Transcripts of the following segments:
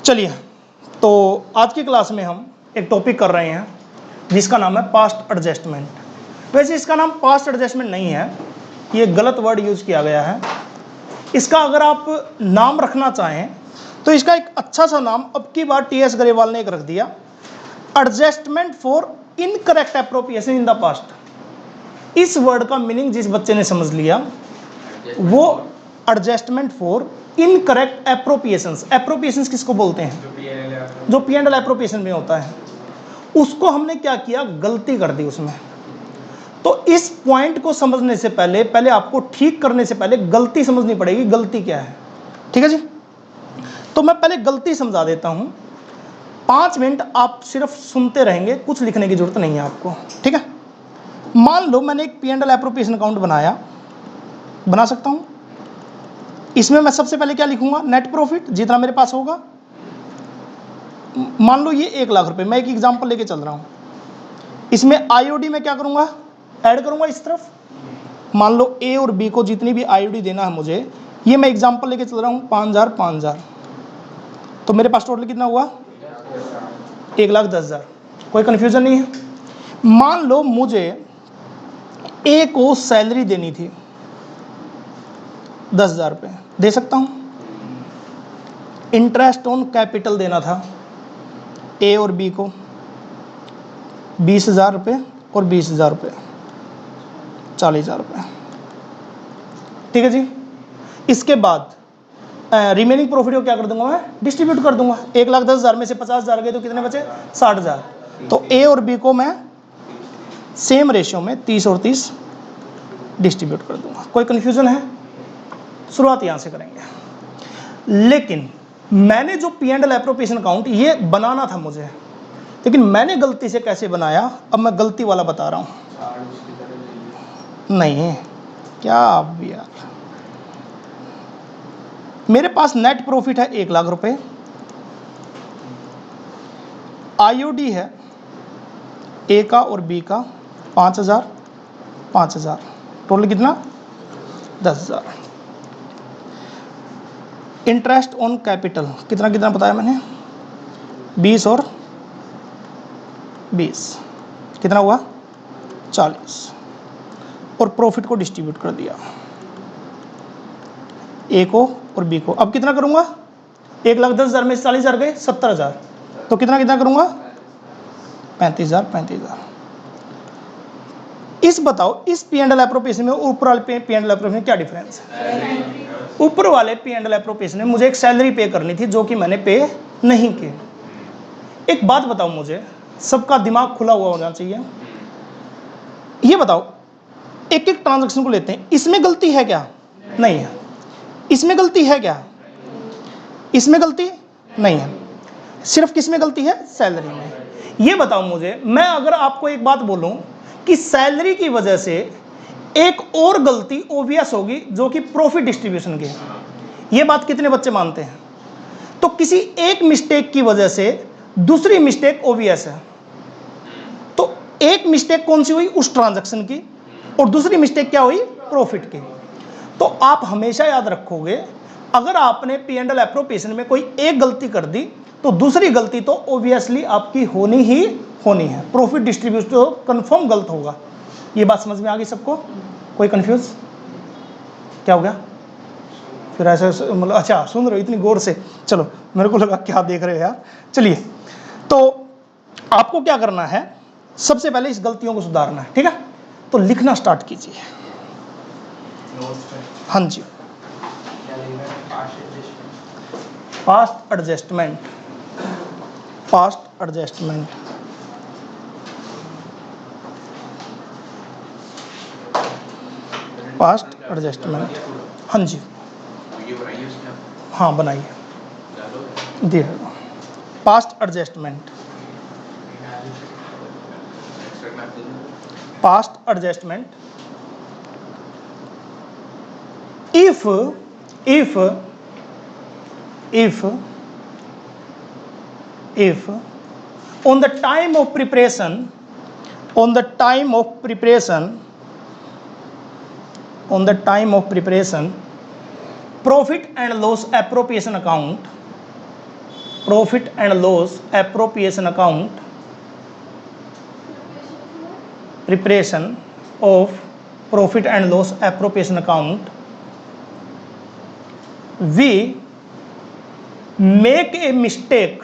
चलिए, तो आज की क्लास में हम एक टॉपिक कर रहे हैं जिसका नाम है पास्ट एडजस्टमेंट। वैसे इसका नाम पास्ट एडजस्टमेंट नहीं है, ये गलत वर्ड यूज किया गया है। इसका अगर आप नाम रखना चाहें तो इसका एक अच्छा सा नाम अब की बार टी.एस. गरेवाल ने एक रख दिया, adjustment for incorrect appropriation in the past. इस वर्ड का मीनिंग जिस बच्चे ने समझ लिया वो adjustment for incorrect appropriations. Appropriations किसको बोलते हैं? जो पी एंड एल एप्रोप्रिएशन में होता है, उसको हमने क्या किया, गलती कर दी उसमें। तो इस पॉइंट को समझने से पहले आपको ठीक करने से पहले गलती समझनी पड़ेगी, गलती क्या है। ठीक है जी, तो मैं पहले गलती समझा देता हूं। 5 मिनट आप सिर्फ सुनते रहेंगे, कुछ लिखने की जरूरत नहीं है आपको। ठीक है, मान लो मैंने एक P and L appropriation account बना सकता हूं। इसमें मैं सबसे पहले क्या लिखूंगा, नेट प्रॉफिट जितना मेरे पास होगा। मान लो ये 1 लाख रुपए, मैं एक एग्जांपल लेके चल रहा हूं। इसमें आईओडी में क्या करूंगा, ऐड करूंगा इस तरफ। मान लो ए और बी को जितनी भी आईओडी देना है मुझे, ये मैं एग्जांपल लेके चल रहा हूं, 5,000। तो मेरे पास टोटल कितना हुआ, 1,10,000। कोई कंफ्यूजन नहीं है। मान लो मुझे ए को सैलरी देनी थी 10,000 रुपये, दे सकता हूं। इंटरेस्ट ऑन कैपिटल देना था ए और बी को 20,000 रुपये और 20,000 रुपये, 40,000 रुपये। ठीक है जी, इसके बाद रिमेनिंग प्रॉफिट को क्या कर दूंगा, मैं डिस्ट्रीब्यूट कर दूंगा। 1,10,000 में से 50,000 गए तो कितने बचे, 60,000। तो ए और बी को मैं सेम रेशियो में 30 और 30 डिस्ट्रीब्यूट कर दूंगा। कोई कंफ्यूजन है? शुरुआत यहां से करेंगे। लेकिन मैंने जो P and L appropriation account ये बनाना था मुझे, लेकिन मैंने गलती से कैसे बनाया, अब मैं गलती वाला बता रहा हूं। नहीं क्या आप भी यार, मेरे पास नेट प्रॉफिट है 1 लाख रुपए, आईओडी है ए का और बी का 5,000, टोटल कितना, 10,000। इंटरेस्ट ऑन कैपिटल कितना बताया मैंने, 20 और 20, कितना हुआ, 40। और प्रॉफिट को डिस्ट्रीब्यूट कर दिया ए को और बी को। अब कितना करूंगा, 1,10,000 में 40,000 गए, 70,000। तो कितना करूंगा, 35,000। इस बताओ, इस पी एंड एल एप्रोप्रिएशन में ऊपर वाले पी एंड एल एप्रोप्रिएशन में क्या डिफरेंस है? ऊपर वाले पी एंड एल एप्रोप्रिएशन में मुझे एक सैलरी पे करनी थी जो कि मैंने पे नहीं की। एक बात बताओ मुझे, सबका दिमाग खुला हुआ होना चाहिए। ये बताओ, एक एक ट्रांजैक्शन को लेते हैं, इसमें गलती है क्या? नहीं है। इसमें गलती है क्या? इसमें गलती नहीं है। सिर्फ किस में गलती है, सैलरी में। ये बताओ मुझे, मैं अगर आपको एक बात बोलूं कि सैलरी की वजह से एक और गलती ओबियस होगी जो कि प्रॉफिट डिस्ट्रीब्यूशन की है, ये बात कितने बच्चे मानते हैं? तो किसी एक मिस्टेक की वजह से दूसरी मिस्टेक ओबियस है। तो एक मिस्टेक कौन सी हुई, उस ट्रांजैक्शन की, और दूसरी मिस्टेक क्या हुई, प्रॉफिट की। तो आप हमेशा याद रखोगे, अगर आपने पी एंड एल एप्रोप्रिएशन में कोई एक गलती कर दी तो दूसरी गलती तो ओबियसली आपकी होनी ही होनी है। प्रॉफिट डिस्ट्रीब्यूशन तो कंफर्म गलत होगा। ये बात समझ में आ गई सबको? कोई कंफ्यूज? क्या हो गया फिर ऐसा, मतलब अच्छा सुन रहे हो इतनी गौर से, चलो मेरे को लगा क्या देख रहे हो यार। चलिए, तो आपको क्या करना है, सबसे पहले इस गलतियों को सुधारना है। ठीक है, तो लिखना स्टार्ट कीजिए। हाँ जी, past adjustment, past adjustment. Past adjustment, हाँ जी, हाँ बनाइए, दिए past adjustment. Past adjustment, if on the time of preparation profit and loss appropriation account profit and loss appropriation account, preparation of profit and loss appropriation account, we make a mistake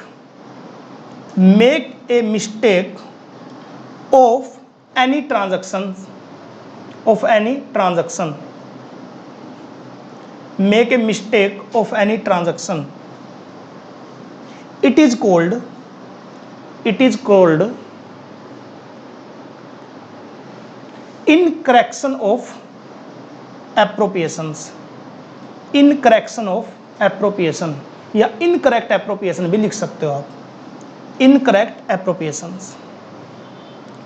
of any transaction, make a mistake of any transaction, it is called incorrection of appropriations, incorrection of appropriation या incorrect appropriation भी लिख सकते हो आप, incorrect appropriations.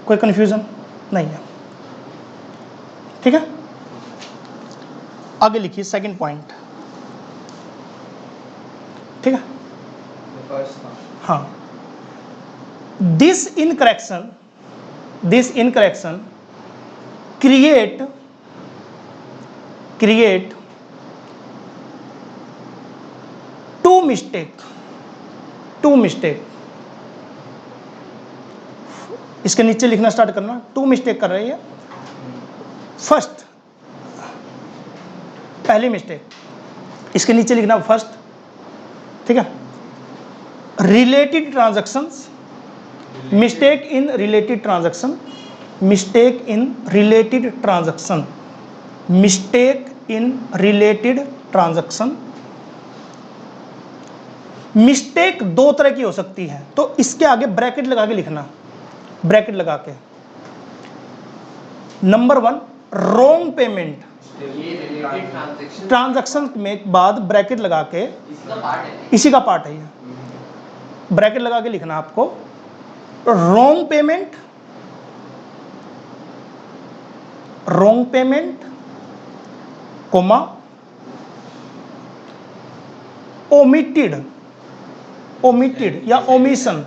कोई confusion नहीं है, ठीक है। आगे लिखिए सेकंड पॉइंट, ठीक है। हाँ, दिस इनकरेक्शन क्रिएट टू मिस्टेक। इसके नीचे लिखना स्टार्ट करना, टू मिस्टेक कर रही है। फर्स्ट, पहली मिस्टेक, इसके नीचे लिखना फर्स्ट, ठीक है। Related transactions, mistake in related transaction, mistake in related transaction, mistake in related transaction. Mistake दो तरह की हो सकती है, तो इसके आगे ब्रैकेट लगा के लिखना, ब्रैकेट लगा के। नंबर 1 रॉन्ग पेमेंट, ट्रांजैक्शन में बाद ब्रैकेट लगा के, इसी का पार्ट है ये, ब्रैकेट लगा के लिखना आपको। रॉन्ग पेमेंट कोमा ओमिटेड या ओमिशन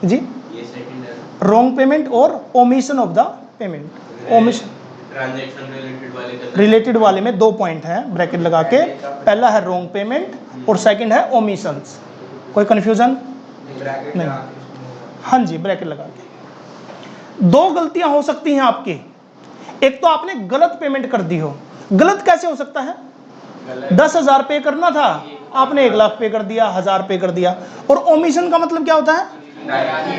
जी, रॉन्ग पेमेंट और omission of the payment. Omission related वाले में 2 पॉइंट हैं ब्रैकेट लगा के, पहला है रॉन्ग पेमेंट और सेकंड है ओमिशंस। कोई कंफ्यूजन नहीं? हाँ जी, ब्रैकेट लगा के। 2 गलतियां हो सकती हैं आपकी, एक तो आपने गलत पेमेंट कर दी हो। गलत कैसे हो सकता है? 10,000 पे करना था, आपने 1 लाख पे कर दिया, 1,000 पे कर दिया। और ओमिशन का मतलब क्या होता है?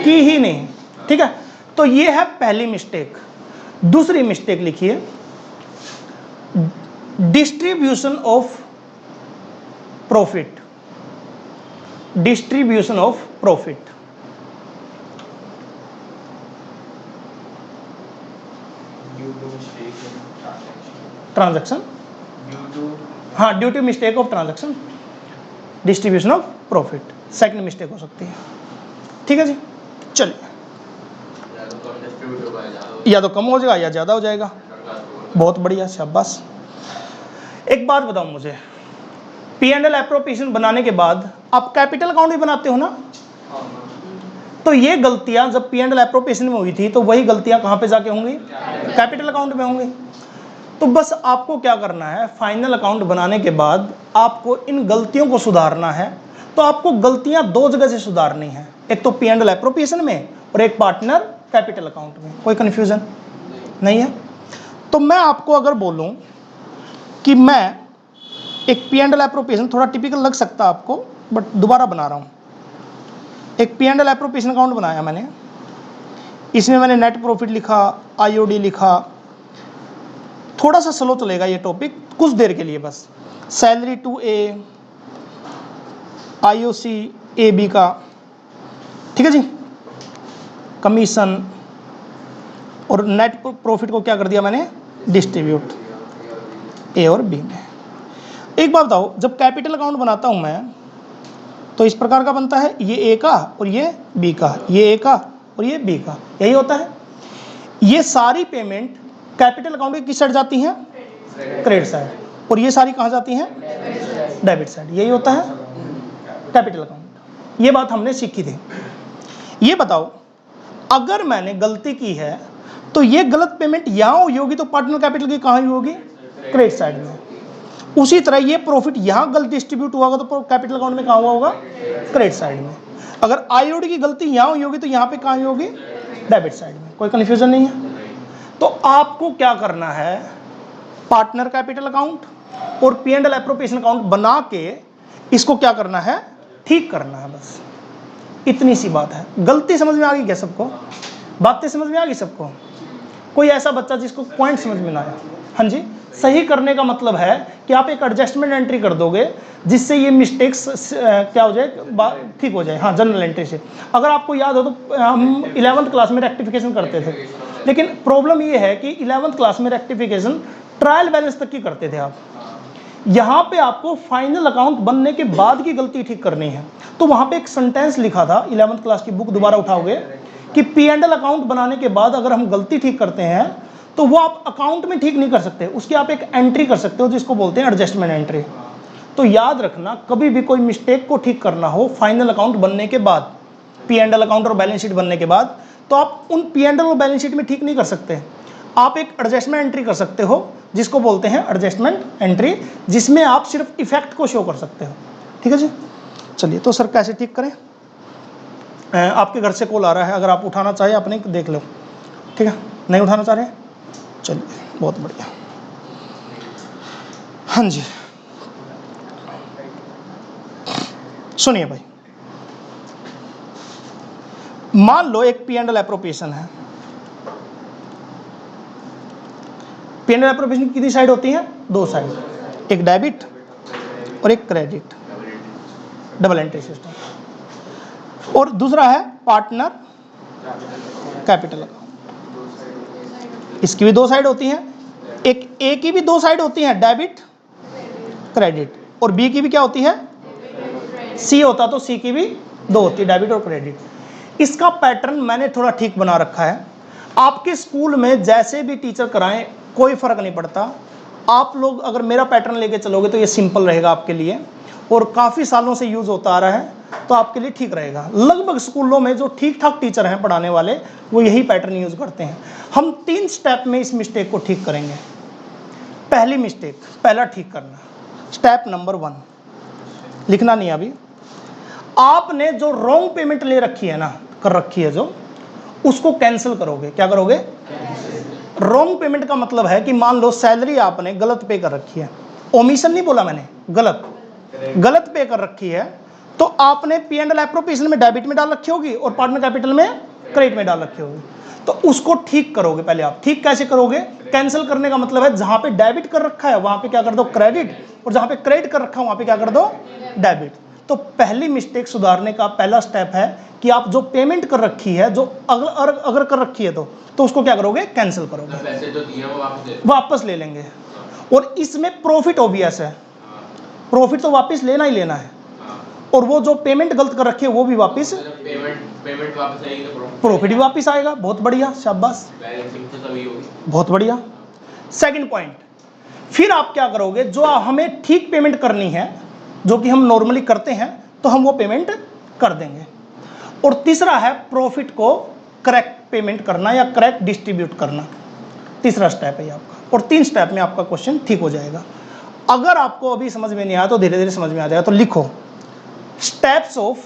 की ही नहीं, ठीक है। तो ये है पहली मिस्टेक। दूसरी मिस्टेक लिखिए, distribution of profit, distribution of profit. Transaction, हाँ, due to mistake of transaction, distribution of profit, second mistake हो सकती है, ठीक है जी। चलिए, या तो कम हो जाएगा या ज्यादा हो जाएगा। बहुत बढ़िया, शाबाश। एक बात बताओ मुझे, P&L एप्रोप्रिएशन बनाने के बाद आप कैपिटल अकाउंट भी बनाते हो ना? तो ये गलतियां जब P&L एप्रोप्रिएशन में हुई थी, तो वही गलतियां कहां पे जाके होंगी? कैपिटल अकाउंट में होंगी। तो बस आपको क्या करना है, फाइनल अकाउंट बनाने के बाद आपको इन गलतियों को सुधारना है। तो आपको गलतियां 2 जगह से सुधारनी है, एक तो P&L एप्रोप्रिएशन में और एक पार्टनर कैपिटल अकाउंट में। कोई कंफ्यूजन नहीं है? तो मैं आपको अगर बोलूं कि मैं एक P&L एप्रोप्रिएशन, थोड़ा टिपिकल लग सकता है आपको, बट दोबारा बना रहा हूं। एक P&L एप्रोप्रिएशन अकाउंट बनाया मैंने, इसमें मैंने नेट प्रॉफिट लिखा, IOD लिखा। थोड़ा सा स्लो चलेगा ये टॉपिक कुछ देर के लिए बस। Salary to A, IOC AB का, ठीक है जी, कमीशन, और नेट प्रॉफिट को क्या कर दिया मैंने? डिस्ट्रीब्यूट A और B में। एक बात बताओ, जब कैपिटल अकाउंट बनाता हूं मैं तो इस प्रकार का बनता है, ये A का और ये B का, ये A का और ये B का, यही होता है। ये सारी पेमेंट कैपिटल अकाउंट की किस साइड जाती हैं? Credit side. और ये सारी कहाँ जाती हैं? Debit side. यही होता है कैपिटल अकाउंट। ये बात हमने सीखी थी। ये बताओ, अगर मैंने गलती की है तो ये गलत पेमेंट यहाँ हुई होगी तो पार्टनर कैपिटल की कहाँ हुई होगी? क्रेडिट साइड में। उसी तरह ये प्रॉफिट यहाँ गलत डिस्ट्रीब्यूट हुआ होगा तो कैपिटल अकाउंट में कहाँ हुआ होगा, क्रेडिट साइड में। अगर आईओडी की गलती यहाँ हुई होगी तो यहाँ पे कहाँ होगी, डेबिट साइड में। कोई कन्फ्यूजन नहीं है। तो आपको क्या करना है, पार्टनर कैपिटल अकाउंट और P and L appropriation account बना के इसको क्या करना है, ठीक करना है, बस इतनी सी बात है। गलती समझ में आ गई क्या सबको, बातें समझ में आ गई सबको? कोई ऐसा बच्चा जिसको पॉइंट समझ में ना आया? हाँ जी, सही करने का मतलब है कि आप एक एडजस्टमेंट एंट्री कर दोगे जिससे ये मिस्टेक्स क्या हो जाए, ठीक हो जाए। हाँ, जनरल एंट्री से। अगर आपको याद हो तो हम 11th क्लास में रेक्टिफिकेशन करते थे, लेकिन प्रॉब्लम ये है कि 11th क्लास में रेक्टिफिकेशन ट्रायल बैलेंस तक की करते थे आप। यहाँ पे आपको फाइनल अकाउंट बनने के बाद की गलती ठीक करनी है। तो वहाँ पे एक सेंटेंस लिखा था, 11th क्लास की बुक दोबारा उठाओगे, कि पी एंड एल अकाउंट बनाने के बाद अगर हम गलती ठीक करते हैं तो वो आप अकाउंट में ठीक नहीं कर सकते, उसकी आप एक एंट्री कर सकते हो जिसको बोलते हैं एडजस्टमेंट एंट्री। तो याद रखना, कभी भी कोई मिस्टेक को ठीक करना हो फाइनल अकाउंट बनने के बाद, पी एंड एल अकाउंट और बैलेंस शीट बनने के बाद, तो आप उन पी एंड एल और बैलेंस शीट में ठीक नहीं कर सकते। आप एक एडजस्टमेंट एंट्री कर सकते हो जिसको बोलते हैं एडजस्टमेंट एंट्री, जिसमें आप सिर्फ इफेक्ट को शो कर सकते हो। ठीक है जी, चलिए। तो सर कैसे ठीक करें? आपके घर से कॉल आ रहा है, अगर आप उठाना चाहें अपने देख लो। ठीक है, नहीं उठाना चाह रहे? चलिए, बहुत बढ़िया। हाँ जी, सुनिए भाई, मान लो एक पी एंड एल एप्रोप्रिएशन है। पी एंड एल एप्रोप्रिएशन की कितनी साइड होती है? दो साइड, एक डेबिट और एक क्रेडिट, डबल एंट्री सिस्टम। और दूसरा है पार्टनर कैपिटल अकाउंट। इसकी भी दो साइड होती हैं, एक ए की भी दो साइड होती हैं, डेबिट क्रेडिट, और बी की भी क्या होती है, सी होता तो सी की भी दो होती है, डेबिट और क्रेडिट। इसका पैटर्न मैंने थोड़ा ठीक बना रखा है। आपके स्कूल में जैसे भी टीचर कराएं कोई फर्क नहीं पड़ता। आप लोग अगर मेरा पैटर्न लेके चलोगे तो ये सिंपल रहेगा आपके लिए, और काफ़ी सालों से यूज़ होता आ रहा है, तो आपके लिए ठीक रहेगा। लगभग स्कूलों में जो ठीक ठाक टीचर हैं पढ़ाने वाले, वो यही पैटर्न यूज़ करते हैं। हम 3 स्टेप में इस मिस्टेक को ठीक करेंगे। पहली मिस्टेक, पहला ठीक करना, स्टेप नंबर 1, लिखना नहीं अभी। आपने जो रॉन्ग पेमेंट ले रखी है ना, कर रखी है जो, उसको कैंसिल करोगे। क्या करोगे? रॉन्ग पेमेंट का मतलब है कि मान लो सैलरी आपने गलत पे कर रखी है, ओमिशन नहीं बोला मैंने, गलत पे कर रखी है, तो आपने पी एंड एल एप्रोप्रिएशन में डेबिट में डाल रखी होगी और पार्टनर कैपिटल में क्रेडिट में डाल रखी होगी। तो उसको ठीक करोगे पहले आप। ठीक कैसे करोगे? कैंसिल करने का मतलब है जहां पे डेबिट कर रखा है वहां पे क्या कर दो, क्रेडिट, और जहां पे क्रेडिट कर रखा है वहां पे क्या कर दो, डेबिट। तो पहली मिस्टेक सुधारने का पहला स्टेप है कि आप जो पेमेंट कर रखी है, जो अगर कर रखी है तो उसको क्या करोगे, कैंसिल करोगे। पैसे जो दिए वो वापस ले लेंगे। और इसमें प्रॉफिट ऑब्वियस है, प्रॉफिट तो वापस लेना ही लेना है, और वो जो पेमेंट गलत कर रखी है वो भी वापस, पेमेंट वापस आएगी तो प्रॉफिट भी वापस आएगा। बहुत बढ़िया, शाबाश, बैलेंसिंग तो तभी होगी। बहुत बढ़िया। सेकंड पॉइंट, फिर आप क्या करोगे, जो हमें ठीक पेमेंट करनी है, जो कि हम नॉर्मली करते हैं, तो हम वो पेमेंट कर देंगे। और तीसरा है प्रॉफिट को करेक्ट पेमेंट करना या करेक्ट डिस्ट्रीब्यूट करना। तीसरा स्टेप है आपका, और 3 स्टेप में आपका क्वेश्चन ठीक हो जाएगा। अगर आपको अभी समझ में नहीं आया तो धीरे धीरे समझ में आ जाएगा। तो लिखो स्टेप्स ऑफ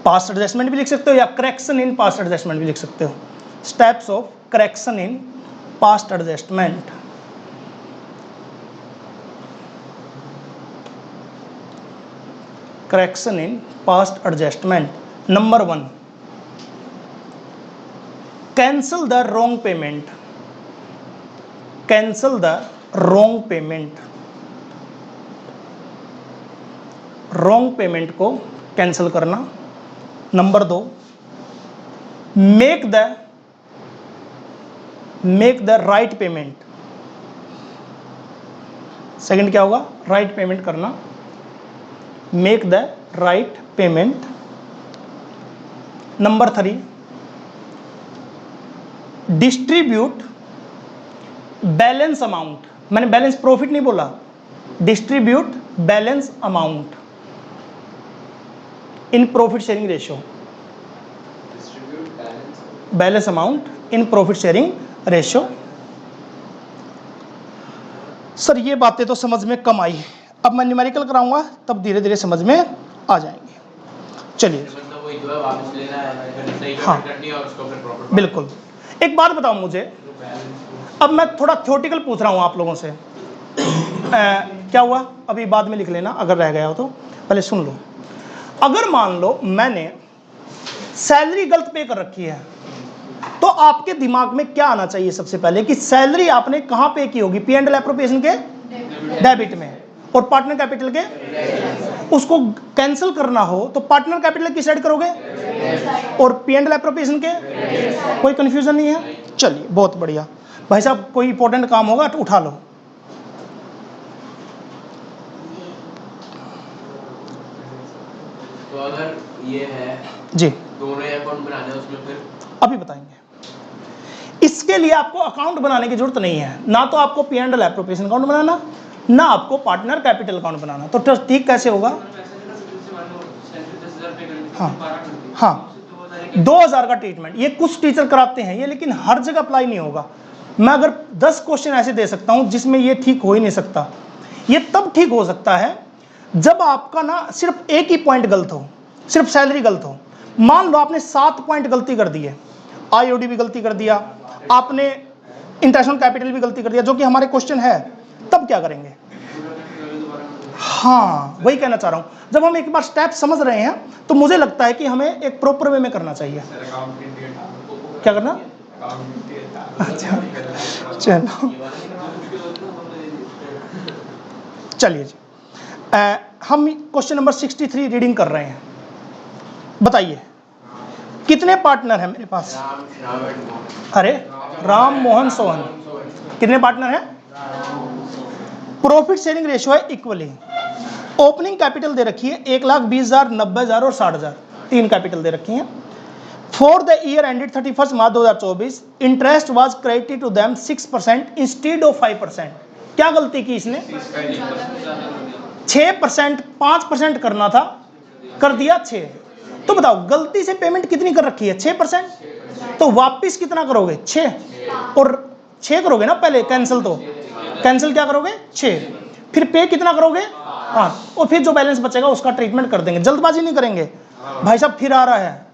पास्ट एडजस्टमेंट भी लिख सकते हो, या करेक्शन इन पास्ट एडजस्टमेंट भी लिख सकते हो। Steps of correction in past adjustment. Correction in past adjustment. Number 1, cancel the wrong payment. Cancel the wrong payment. Wrong payment को कैंसिल करना। Number 2, make the right payment. Second क्या होगा, right payment करना, make the right payment. Number 3, distribute balance amount. मैंने balance profit नहीं बोला, distribute balance amount in profit sharing ratio. Balance amount in profit sharing ratio. Sir ये बातें तो समझ में कम आई, अब मैं न्यूमेरिकल कराऊंगा तब धीरे धीरे समझ में आ जाएंगे। चलिए मतलब वही जो है वापस लेना है, फिर सही हाँ। पेमेंट करनी है और उसको फिर प्रॉफिट। बिल्कुल। एक बात बताओ मुझे, अब मैं थोड़ा थ्योरेटिकल पूछ रहा हूँ आप लोगों से। क्या हुआ अभी बाद में लिख लेना अगर रह गया हो तो, पहले सुन लो। अगर मान लो मैंने सैलरी गलत पे कर रखी है, तो आपके दिमाग में क्या आना चाहिए सबसे पहले कि सैलरी आपने कहां पे की होगी? P&L एप्रोप्रिएशन के डेबिट में, और पार्टनर कैपिटल के, उसको कैंसिल करना हो तो पार्टनर कैपिटल किस साइड करोगे? और P&L एप्रोप्रिएशन के? कोई कंफ्यूजन नहीं है? चलिए बहुत बढ़िया। भाई साहब कोई इंपॉर्टेंट काम होगा तो उठा लो। तो अगर ये है जी दोनों अकाउंट बनाने हैं उसमें फिर अभी बताएंगे। इसके लिए आपको अकाउंट बनाने की जरूरत नहीं है, ना तो आपको P&L एप्रोप्रिएशन अकाउंट बनाना, ना आपको पार्टनर कैपिटल अकाउंट बनाना। तो ठीक कैसे होगा? हाँ हाँ 2000 का ट्रीटमेंट ये कुछ टीचर कराते हैं ये, लेकिन हर जगह अप्लाई नहीं होगा। मैं अगर 10 क्वेश्चन ऐसे दे सकता हूं जिसमें ये ठीक हो ही नहीं सकता। ये तब ठीक हो सकता है जब आपका ना सिर्फ एक ही पॉइंट गलत हो, सिर्फ सैलरी गलत हो। मान लो आपने 7 पॉइंट गलती कर दी है, IOD भी गलती कर दिया, आपने इंटरनेशनल कैपिटल भी गलती कर दिया, जो कि हमारे क्वेश्चन है, तब क्या करेंगे? हाँ वही कहना चाह रहा हूं, जब हम एक बार स्टेप समझ रहे हैं तो मुझे लगता है कि हमें एक प्रॉपर वे में करना चाहिए। क्या करना? अच्छा चलो चलिए जी, हम क्वेश्चन नंबर 63 रीडिंग कर रहे हैं। बताइए कितने पार्टनर हैं मेरे पास? अरे राम मोहन सोहन, कितने पार्टनर हैं? प्रॉफिट शेयरिंग रेशियो है इक्वली। ओपनिंग कैपिटल दे रखी है 1,20,000, 90,000 और 60,000, 3 कैपिटल दे रखी हैं। For the year ended 31 March 2024 interest was credited to them 6% instead of 5%। क्या गलती की इसने? 6%, 5% करना था, कर दिया 6। तो बताओ गलती से पेमेंट कितनी कर रखी है? 6%। तो वापिस कितना करोगे? 6, और 6 करोगे ना पहले, कैंसिल तो कैंसिल क्या करोगे? 6, फिर पे कितना करोगे? 5, और फिर जो बैलेंस बचेगा उसका ट्रीटमेंट कर देंगे। जल्दबाजी नहीं करेंगे भाई साहब, फिर आ रहा है।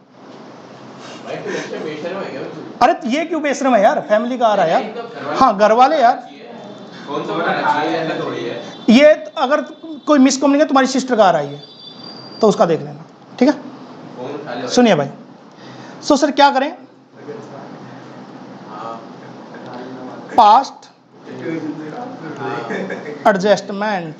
अरे ये क्यों बेशरम है यार, फैमिली का आ रहा है यार। हाँ घर वाले यार, ये अगर कोई मिसकम्युनिकेशन तुम्हारी सिस्टर का आ रहा है तो उसका देख लेना, ठीक है? सुनिए भाई, सो सर क्या करें? पास्ट एडजस्टमेंट,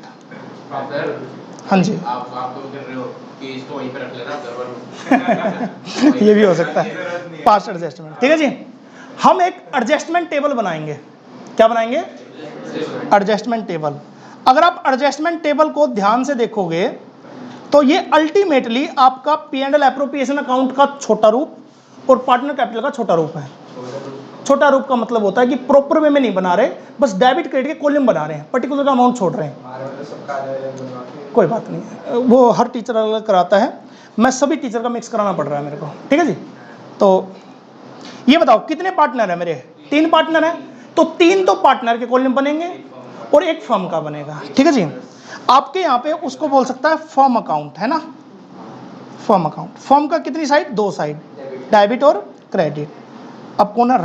हाँ जी आप तो कर रहे हो कि इसको वहीं पे रख लेना घर पर। ये भी हो सकता है, पास्ट एडजस्टमेंट। ठीक है जी, हम एक एडजस्टमेंट टेबल बनाएंगे। क्या बनाएंगे? Adjustment table. अगर आप एडजस्टमेंट टेबल को ध्यान से देखोगे तो ये अल्टीमेटली आपका P&L एप्रोप्रिएशन अकाउंट का छोटा रूप और पार्टनर कैपिटल का छोटा रूप है। छोटा रूप का मतलब होता है कि प्रॉपर वे में नहीं बना रहे, बस डेबिट क्रेडिट के कॉलम बना रहे हैं, पर्टिकुलर का अमाउंट छोड़ रहे हैं। कोई बात नहीं, वो हर टीचर अलग अलग कराता है, मैं सभी टीचर का मिक्स कराना पड़ रहा है मेरे को। ठीक है जी, तो ये बताओ कितने पार्टनर है मेरे? 3 पार्टनर है, तो 3 तो पार्टनर के कॉलम बनेंगे और एक फर्म का बनेगा। ठीक है जी, आपके यहाँ पे उसको बोल सकता है फर्म अकाउंट, है ना? फर्म अकाउंट, फर्म का कितनी साइड? 2 साइड, डेबिट और क्रेडिट। अब कौन है?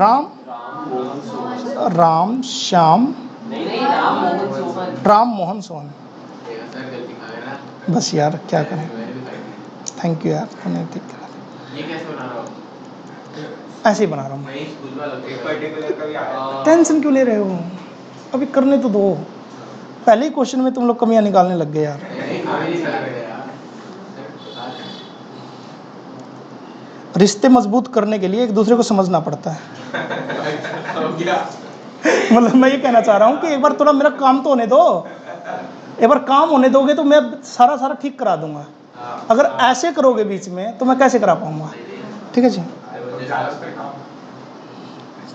राम श्याम राम मोहन सोहन। बस यार क्या करें, थैंक यू यार, तूने ठीक करा। ये कैसे बना रहा हो? ऐसे ही बना रहा हूँ। नहीं स्कूल वाला टेंशन क्यों ले रहे हो, अभी करने तो दो। पहले ही क्वेश्चन में तुम लोग कमियां निकालने लग गए यार। रिश्ते मजबूत करने के लिए एक दूसरे को समझना पड़ता है। मतलब मैं ये कहना चाह रहा हूँ कि एक बार थोड़ा मेरा काम तो होने दो, एक बार काम होने दोगे तो मैं सारा ठीक करा दूंगा। अगर ऐसे करोगे बीच में तो मैं कैसे करा पाऊंगा? ठीक है जी,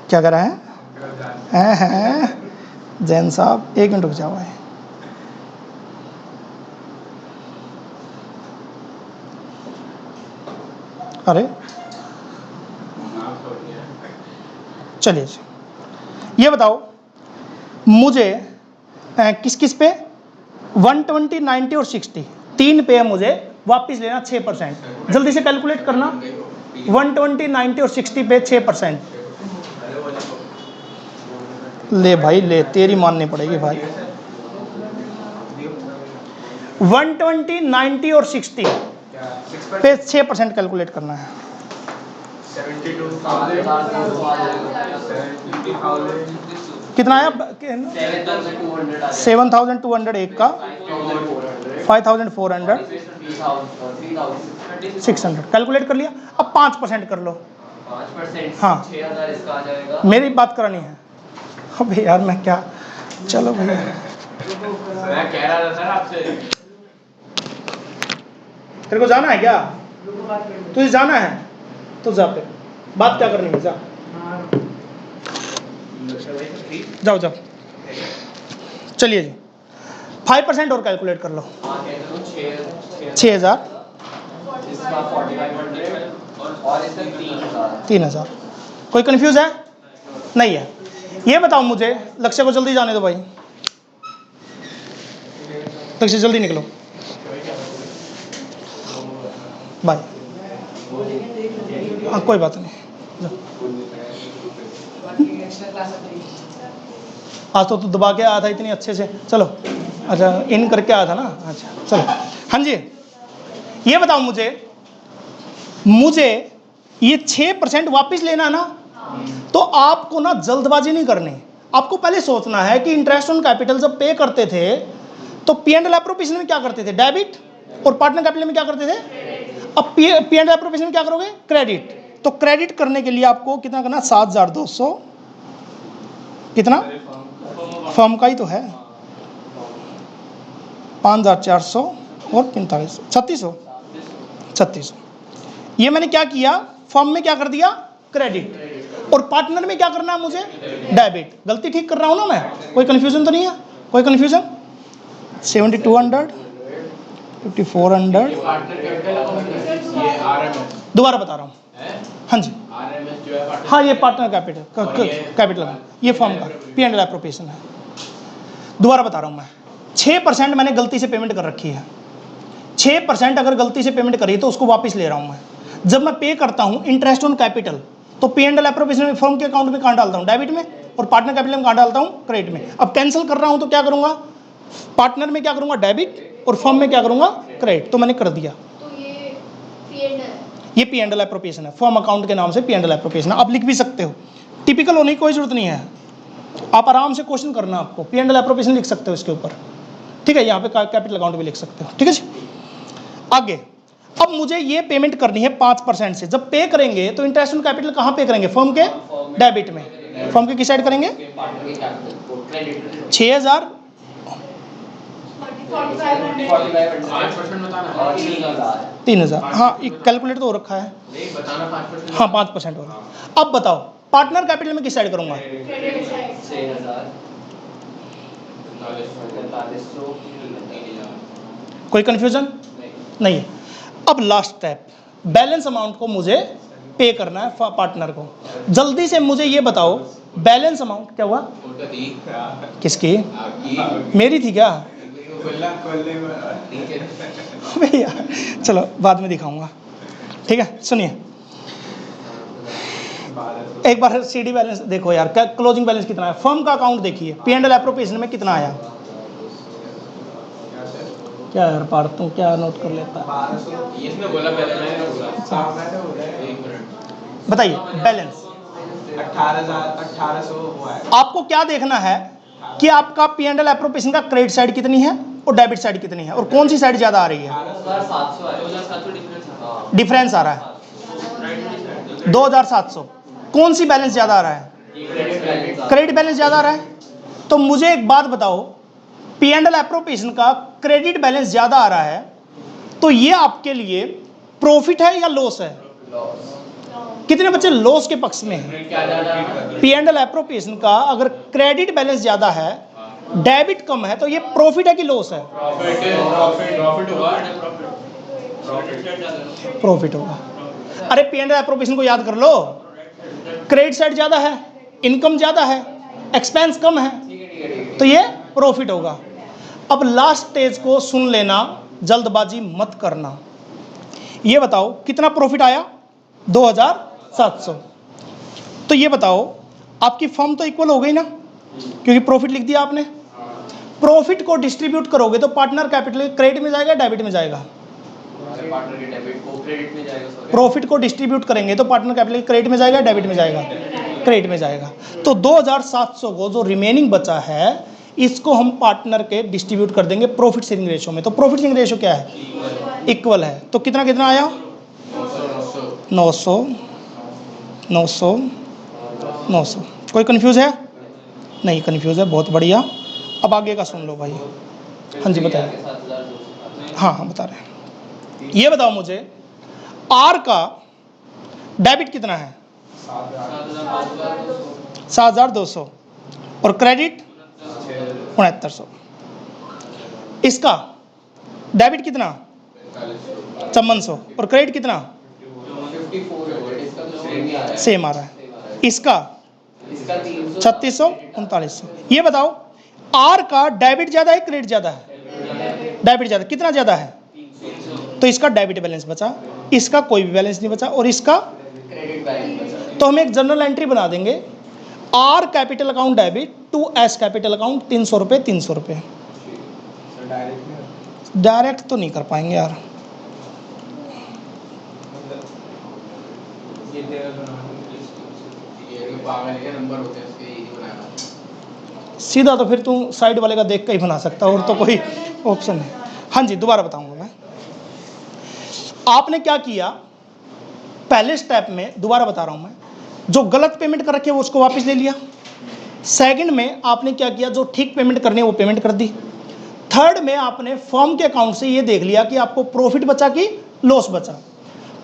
क्या कर रहे हैं जैन साहब? 1 मिनट रुक जाओ भाई। अरे चलिए जी, ये बताओ मुझे किस किस पे 120, 90 और 60 तीन पे है मुझे वापस लेना 6%। जल्दी से कैलकुलेट करना। 120, 90 और 60 पे 6%। ले भाई ले, तेरी माननी पड़ेगी भाई। 120, 90 और 60 पे 6% कैलकुलेट करना है। 72,000 कितना आया? 7,200 एक का, 5,400, 600 कैलकुलेट कर लिया। अब 5% कर लो। 5%, हाँ 6,000 इसका आ जाएगा। मेरी बात करानी है। अबे यार मैं क्या, चलो भैया मैं कह रहा था सर आपसे। तेरे को जाना है क्या? तुझे जाना है तो जा, पे बात क्या करनी है, जा जाओ जाओ। चलिए जी 5% और कैलकुलेट कर लो। 6,000 इसका 4,500 और इसका 3,000। 3,000। कोई कंफ्यूज है? नहीं है। ये बताओ मुझे, लक्ष्य को जल्दी जाने दो भाई, लक्ष्य जल्दी निकलो भाई। हाँ कोई बात नहीं, आज तो तू दबा के आया था इतनी अच्छे से। चलो अच्छा, इन करके आया था ना, अच्छा चलो। हाँ जी, ये बताओ मुझे ये 6% वापस लेना है ना, तो आपको ना जल्दबाजी नहीं करनी। आपको पहले सोचना है कि इंटरेस्ट ऑन कैपिटल जब पे करते थे तो पी एंड एल एप्रोप्रिएशन में क्या करते थे? डेबिट। और पार्टनर कैपिटल में क्या करते थे? अब पी एंड एल एप्रोप्रिएशन में क्या करोगे? क्रेडिट। तो क्रेडिट करने के लिए आपको कितना करना? 7,200, कितना फर्म का ही तो है, 5,400 और 45, 3600। ये मैंने क्या किया? फर्म में क्या कर दिया? क्रेडिट। और पार्टनर में क्या करना है मुझे? डेबिट। गलती ठीक कर रहा हूं ना मैं? कोई कंफ्यूजन तो नहीं है? कोई कंफ्यूजन? 7,200, 5,400। दोबारा बता रहा हूं। हाँ जी, हाँ ये पार्टनर कैपिटल ये फर्म का पी एंड एल एप्रोप्रिएशन है। दोबारा बता रहा हूं मैं, 6% मैंने गलती से पेमेंट कर रखी है। 6% अगर गलती से पेमेंट करी तो उसको वापस ले रहा हूं मैं। जब मैं पे करता हूं इंटरेस्ट ऑन कैपिटल, तो पी एंड एल एप्रोप्रिएशन में फर्म के अकाउंट में कहां डालता हूं? डेबिट में। और पार्टनर कैपिटल में कहां डालता हूं? क्रेडिट में। अब कैंसिल कर रहा हूं तो क्या करूंगा? पार्टनर में क्या करूंगा? डेबिट। और फर्म में क्या करूंगा? क्रेडिट। तो मैंने कर दिया। तो ये पी एंड एल एप्रोप्रिएशन है, फर्म अकाउंट के नाम से पी एंड एल एप्रोप्रिएशन है। आप लिख भी सकते हो, टिपिकल होने की कोई जरूरत नहीं है। आप आराम से क्वेश्चन करना, आपको पी एंड एल एप्रोप्रिएशन लिख सकते हो इसके ऊपर, ठीक है? यहाँ पे कैपिटल अकाउंट भी लिख सकते हो, ठीक है जी। आगे, अब मुझे ये पेमेंट करनी है 5% से। जब पे करेंगे तो इंटरेस्ट ऑन कैपिटल कहाँ पे करेंगे? फर्म के डेबिट में। फर्म के किस साइड करेंगे? 6,000 3,000। हाँ कैलकुलेट तो हो रखा है। हाँ 5% हो रहा। अब बताओ पार्टनर कैपिटल में किस साइड करूंगा? कोई कंफ्यूजन नहीं है? अब लास्ट स्टेप, बैलेंस अमाउंट को मुझे पे करना है पार्टनर को। जल्दी से मुझे ये बताओ बैलेंस अमाउंट क्या हुआ? किसकी? मेरी थी क्या? भैया चलो बाद में दिखाऊंगा, ठीक है? सुनिए एक बार सीडी बैलेंस देखो यार, क्लोजिंग बैलेंस कितना है? फर्म का अकाउंट देखिए, पी एंड एल एप्रोप्रिएशन में कितना आया? क्या यार पार, तुम क्या नोट कर लेता है? इसने बोला पहले, मैंने बोला। बताइए बैलेंस 18,000 हुआ है। आपको क्या देखना है कि आपका पी एंड एल एप्रोप्रिएशन का क्रेडिट साइड कितनी है और डेबिट साइड कितनी है, और कौन सी साइड ज्यादा आ रही है? 2,700 डिफरेंस आ रहा है 2,700। कौन सी बैलेंस ज्यादा आ रहा है? क्रेडिट बैलेंस ज्यादा आ रहा है। तो मुझे एक बात बताओ, पी एंड एल एप्रोप्रिएशन का क्रेडिट बैलेंस ज्यादा आ रहा है, तो ये आपके लिए प्रॉफिट है या लॉस है? कितने बच्चे लॉस के पक्ष में हैं? पी एंड एल एप्रोप्रिएशन का अगर क्रेडिट बैलेंस ज्यादा है, डेबिट कम है, तो ये प्रॉफिट है कि लॉस है? प्रॉफिट होगा। अरे पी एंड एल एप्रोप्रिएशन को याद कर लो, क्रेडिट साइड ज्यादा है इनकम ज़्यादा है, एक्सपेंस कम है, तो ये प्रॉफिट होगा। अब लास्ट स्टेज को सुन लेना, जल्दबाजी मत करना। ये बताओ कितना प्रॉफिट आया? 2700। तो ये बताओ आपकी फर्म तो इक्वल हो गई ना, क्योंकि प्रॉफिट लिख दिया आपने। प्रॉफिट को डिस्ट्रीब्यूट करोगे तो पार्टनर कैपिटल क्रेडिट में जाएगा, डेबिट में जाएगा? पार्टनर के डेबिट को क्रेडिट में जाएगा। प्रॉफिट को डिस्ट्रीब्यूट करेंगे तो पार्टनर कैपिटल क्रेडिट में जाएगा, डेबिट में जाएगा? क्रेडिट में जाएगा। तो 2700 को जो रिमेनिंग बचा है इसको हम पार्टनर के डिस्ट्रीब्यूट कर देंगे प्रॉफिट शेयरिंग रेशियो में। तो प्रॉफिट शेयरिंग रेशियो क्या है? इक्वल है। तो कितना कितना आया? 900 900 900। कोई कंफ्यूज है? नहीं कंफ्यूज है, बहुत बढ़िया। अब आगे का सुन लो भाई। हाँ जी बताइए। हाँ हाँ बता रहे हैं। ये बताओ मुझे आर का डेबिट कितना है? 7200 और क्रेडिट 6900। इसका डेबिट कितना? 5400 और क्रेडिट कितना? 54 सेम आ रहा है। इसका 3600 3900। ये बताओ आर का डेबिट ज़्यादा है क्रेडिट ज़्यादा है? डेबिट ज़्यादा। कितना ज़्यादा है? तो इसका डेबिट बैलेंस बचा, इसका कोई भी बैलेंस नहीं बचा, और इसका क्रेडिट बैलेंस बचा। तो हम एक जनरल एंट्री बना देंगे, R capital account debit to S capital account 300 रुपये 300 रुपये। डायरेक्ट तो नहीं कर पाएंगे यार। ये पागल के नंबर होते हैं इसके, यही बनाया। सीधा तो फिर तू साइड वाले का देख के ही बना सकता, और तो कोई ऑप्शन नहीं। हाँ जी दोबारा बताऊंगा मैं। आपने क्या किया पहले स्टेप में, दोबारा बता रहा हूं मैं, जो गलत पेमेंट कर रखे वो उसको वापस ले लिया। सेकंड में आपने क्या किया, जो ठीक पेमेंट करनी है वो पेमेंट कर दी। थर्ड में आपने फर्म के अकाउंट से ये देख लिया कि आपको प्रॉफिट बचा कि लॉस बचा।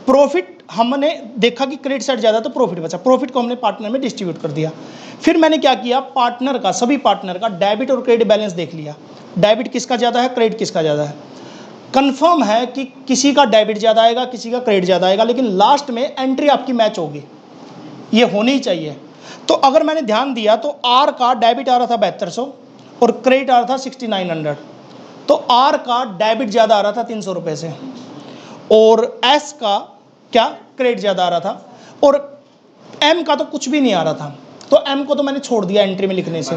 प्रॉफिट हमने देखा कि क्रेडिट साइड ज़्यादा तो प्रॉफिट बचा, प्रॉफिट को हमने पार्टनर में डिस्ट्रीब्यूट कर दिया। फिर मैंने क्या किया, पार्टनर का, सभी पार्टनर का डेबिट और क्रेडिट बैलेंस देख लिया। डेबिट किसका ज़्यादा है, क्रेडिट किसका ज़्यादा है। कंफर्म है कि किसी का डेबिट ज़्यादा आएगा, किसी का क्रेडिट ज़्यादा आएगा, लेकिन लास्ट में एंट्री आपकी मैच होगी, ये होनी ही चाहिए। तो अगर मैंने ध्यान दिया तो आर का डेबिट आ रहा था 7200 और क्रेडिट आ रहा था 6900। तो आर का डेबिट ज़्यादा आ रहा था 300 रुपये से, और एस का क्या क्रेडिट ज़्यादा आ रहा था, और एम का तो कुछ भी नहीं आ रहा था। तो एम को तो मैंने छोड़ दिया एंट्री में लिखने से।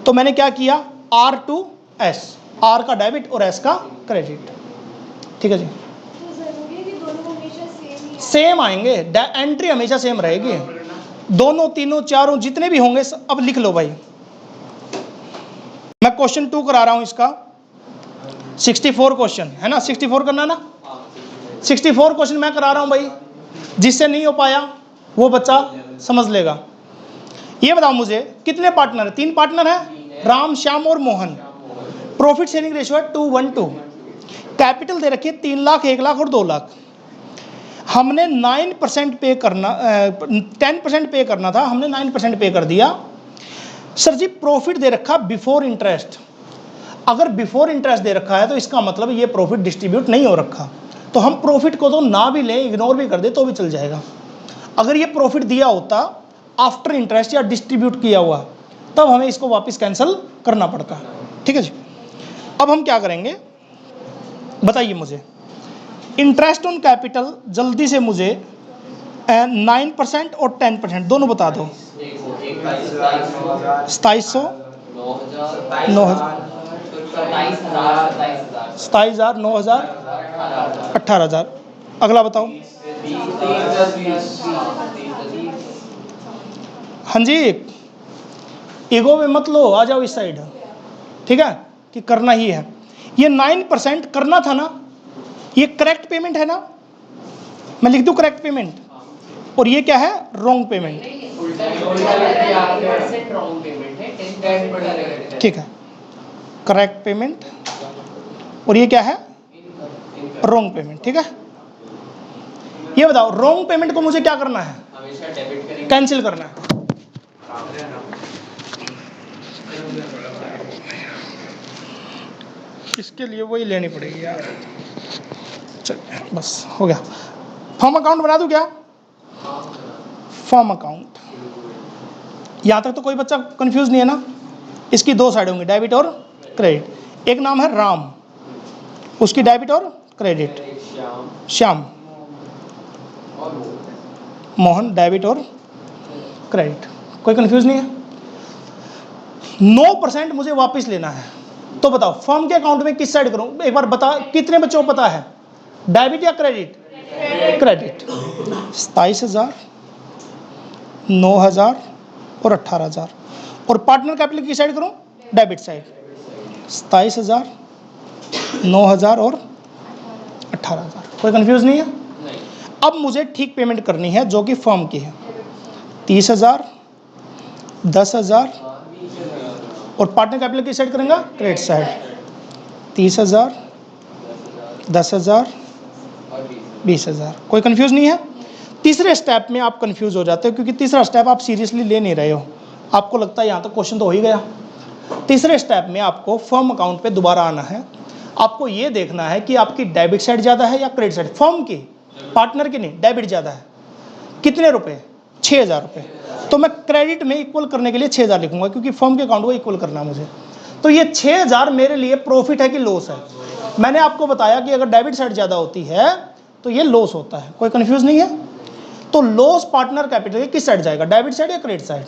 तो मैंने क्या किया, आर टू एस, आर का डेबिट और एस का क्रेडिट। ठीक है जी, तो जरूरी है कि दोनों हमेशा सेम ही सेम आएंगे, एंट्री हमेशा सेम रहेगी। दोनों तीनों चारों जितने भी होंगे अब लिख लो भाई। मैं क्वेश्चन 2 करा रहा हूं इसका, 64 क्वेश्चन है ना, 64 करना ना, 64 क्वेश्चन मैं करा रहा हूं भाई। जिससे नहीं हो पाया वो बच्चा समझ लेगा। ये बताओ मुझे कितने पार्टनर है? 3 पार्टनर है, राम श्याम और मोहन। प्रॉफिट शेयरिंग रेशियो है 2:1:2। कैपिटल दे रखी है 3 लाख, 1 लाख और 2 लाख। हमने 9% पे करना, 10% पे करना था, हमने 9% पे कर दिया। सर जी प्रॉफिट दे रखा बिफोर इंटरेस्ट। अगर बिफोर इंटरेस्ट दे रखा है तो इसका मतलब ये प्रॉफिट डिस्ट्रीब्यूट नहीं हो रखा। तो हम प्रॉफिट को तो ना भी लें, इग्नोर भी कर दे तो भी चल जाएगा। अगर ये प्रॉफिट दिया होता आफ्टर इंटरेस्ट या डिस्ट्रीब्यूट किया हुआ, तब हमें इसको वापस कैंसिल करना पड़ता। ठीक है जी, अब हम क्या करेंगे बताइए मुझे। इंटरेस्ट ऑन कैपिटल जल्दी से मुझे 9% और 10% दोनों बता दो। 2700 27,000 9,000 18,000। अगला बताओ। हाँ जी, ईगो में मत लो, आ जाओ इस साइड। ठीक है कि करना ही है। ये 9% करना था ना, ये करेक्ट पेमेंट है ना, मैं लिख दूं करेक्ट पेमेंट, और ये क्या है, रॉन्ग पेमेंट। ठीक है, करेक्ट पेमेंट, और ये क्या है, रॉन्ग पेमेंट। ठीक है, ये बताओ रॉन्ग पेमेंट को मुझे क्या करना है, हमेशा डेबिट करेंगे, कैंसिल करना है। इसके लिए वही लेनी पड़ेगी यार। चल बस हो गया। फॉर्म अकाउंट बना दूं क्या? फॉर्म अकाउंट यहाँ तक तो कोई बच्चा कंफ्यूज नहीं है ना। इसकी दो साइड होंगी, डेबिट और क्रेडिट। एक नाम है राम, उसकी डेबिट और क्रेडिट। श्याम, मोहन, डेबिट और क्रेडिट। कोई कंफ्यूज नहीं है। 9% मुझे वापस लेना है, तो बताओ फर्म के अकाउंट में किस साइड करूं? एक बार बता, कितने बच्चों को पता है, डेबिट या क्रेडिट? क्रेडिट। 27,000, 9,000 और 18,000। और पार्टनर कैपिटल की साइड करूं? Debit side. 27,000, 9,000 और 18,000। कोई कंफ्यूज नहीं है। अब मुझे ठीक पेमेंट करनी है जो कि फर्म की है। 30,000, 10,000 और पार्टनर कैपिटल की साइड करेंगे क्रेडिट साइड। 30,000, 10,000, 20,000। कोई कंफ्यूज नहीं है। तीसरे स्टेप में आप कंफ्यूज हो जाते हो क्योंकि तीसरा स्टेप आप सीरियसली ले नहीं रहे हो। आपको लगता है यहाँ तक क्वेश्चन तो हो ही गया। तीसरे स्टेप में आपको फर्म अकाउंट पे दोबारा आना है। आपको ये देखना है कि आपकी डेबिट साइड ज़्यादा है या क्रेडिट साइड। फर्म की, पार्टनर की नहीं, डेबिट ज़्यादा है। कितने रुपए? 6,000 रुपये। तो मैं क्रेडिट में इक्वल करने के लिए 6,000 लिखूंगा क्योंकि फर्म के अकाउंट को इक्वल करना है मुझे। तो ये 6,000 मेरे लिए प्रॉफिट है कि लॉस है? मैंने आपको बताया कि अगर डेबिट साइड ज़्यादा होती है तो ये लॉस होता है। कोई कंफ्यूज नहीं है। तो लॉस पार्टनर कैपिटल के किस साइड जाएगा, डेबिट साइड या क्रेडिट साइड?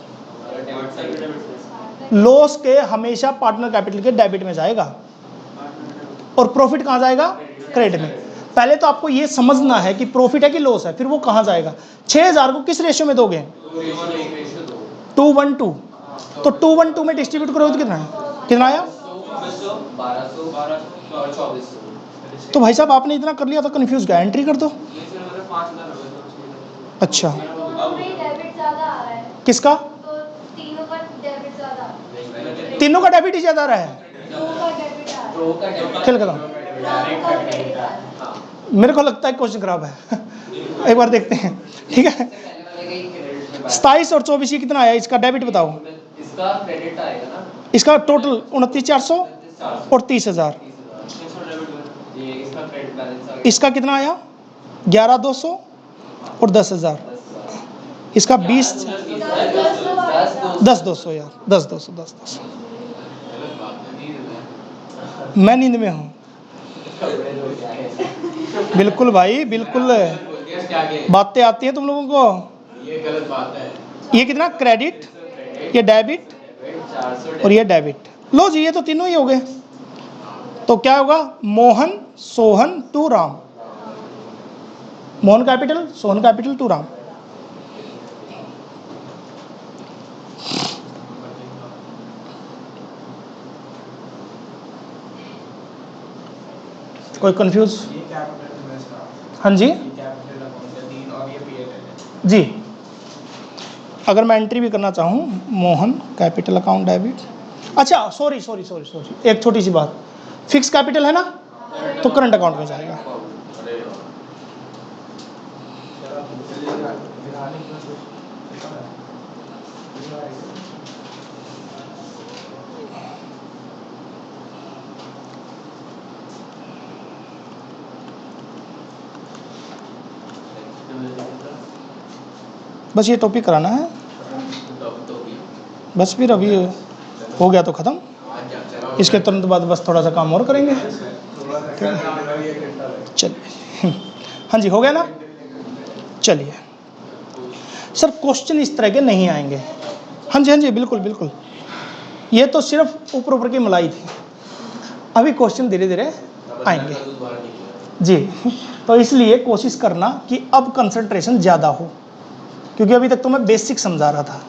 लॉस के हमेशा पार्टनर कैपिटल के डेबिट में जाएगा और प्रॉफिट कहाँ जाएगा? क्रेडिट में। पहले तो आपको ये समझना है कि प्रॉफिट है कि लॉस है, फिर वो कहाँ जाएगा। 6,000 को किस रेशियो में दोगे? 2:1:2। तो 2:1:2 में डिस्ट्रीब्यूट करोगे तो कितना है? कितना आया? 1200। तो भाई साहब आपने इतना कर लिया तो कंफ्यूज गया, एंट्री कर दो। अच्छा, डेबिट ज्यादा आ रहा है किसका? तो तीनों का डेबिट ज्यादा, तीनों का डेबिट ही ज्यादा रहा है। दो का डेबिट आ रहा है, खेल कर राम का क्रेडिट आ रहा है। मेरे को लगता है क्वेश्चन खराब है। एक बार देखते हैं, ठीक है। 27 और 24 कितना आया? इसका डेबिट बताओ। इसका क्रेडिट आएगा ना, इसका टोटल 29,400 और 30,000। ये इसका क्रेडिट बैलेंस आ गया। इसका कितना आया? 11,200 और 10,000। इसका 10,200 यार, 10,200। मैं नींद में हूँ। बिल्कुल भाई, बिल्कुल बातें आती हैं तुम लोगों को। ये गलत बात है। ये कितना? क्रेडिट, ये डेबिट 400 और ये डेबिट। लो जी, ये तो तीनों ही हो गए। तो क्या होगा? Mohan, Sohan to Ram. Mohan capital, Sohan capital to Ram. कोई कंफ्यूज? हाँ जी जी। अगर मैं एंट्री भी करना चाहूँ, मोहन कैपिटल अकाउंट डेबिट। अच्छा, सॉरी, एक छोटी सी बात। फिक्स कैपिटल है ना, तो करंट अकाउंट में जाएगा। बस ये टॉपिक कराना है, बस फिर अभी हो गया तो ख़त्म। इसके तुरंत बाद बस थोड़ा सा काम और करेंगे। चलिए, हाँ जी, हो गया ना। चलिए सर, क्वेश्चन इस तरह के नहीं आएंगे। हाँ जी, बिल्कुल। ये तो सिर्फ ऊपर की मलाई थी, अभी क्वेश्चन धीरे धीरे आएंगे जी। तो इसलिए कोशिश करना कि अब कंसंट्रेशन ज़्यादा हो, क्योंकि अभी तक तो मैं बेसिक समझा रहा था।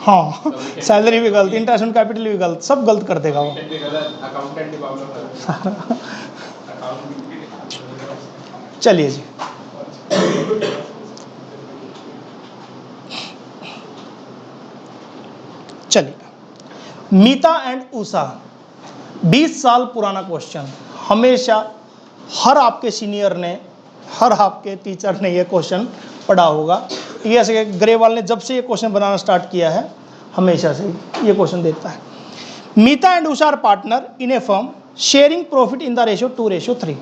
हाँ, सैलरी भी गलत, इंटरेस्ट ऑन कैपिटल भी गलत, सब गलत कर देगा वो। चलिए जी, चलिए। मीता एंड उषा, 20 साल पुराना क्वेश्चन। हमेशा हर आपके सीनियर ने, हर आपके टीचर ने ये क्वेश्चन पढ़ा होगा। ये ऐसे ग्रेवाल ने जब से ये क्वेश्चन बनाना स्टार्ट किया है, हमेशा से ये क्वेश्चन देता है। Meeta and Usha are partner in a firm sharing profit in the ratio 2:3।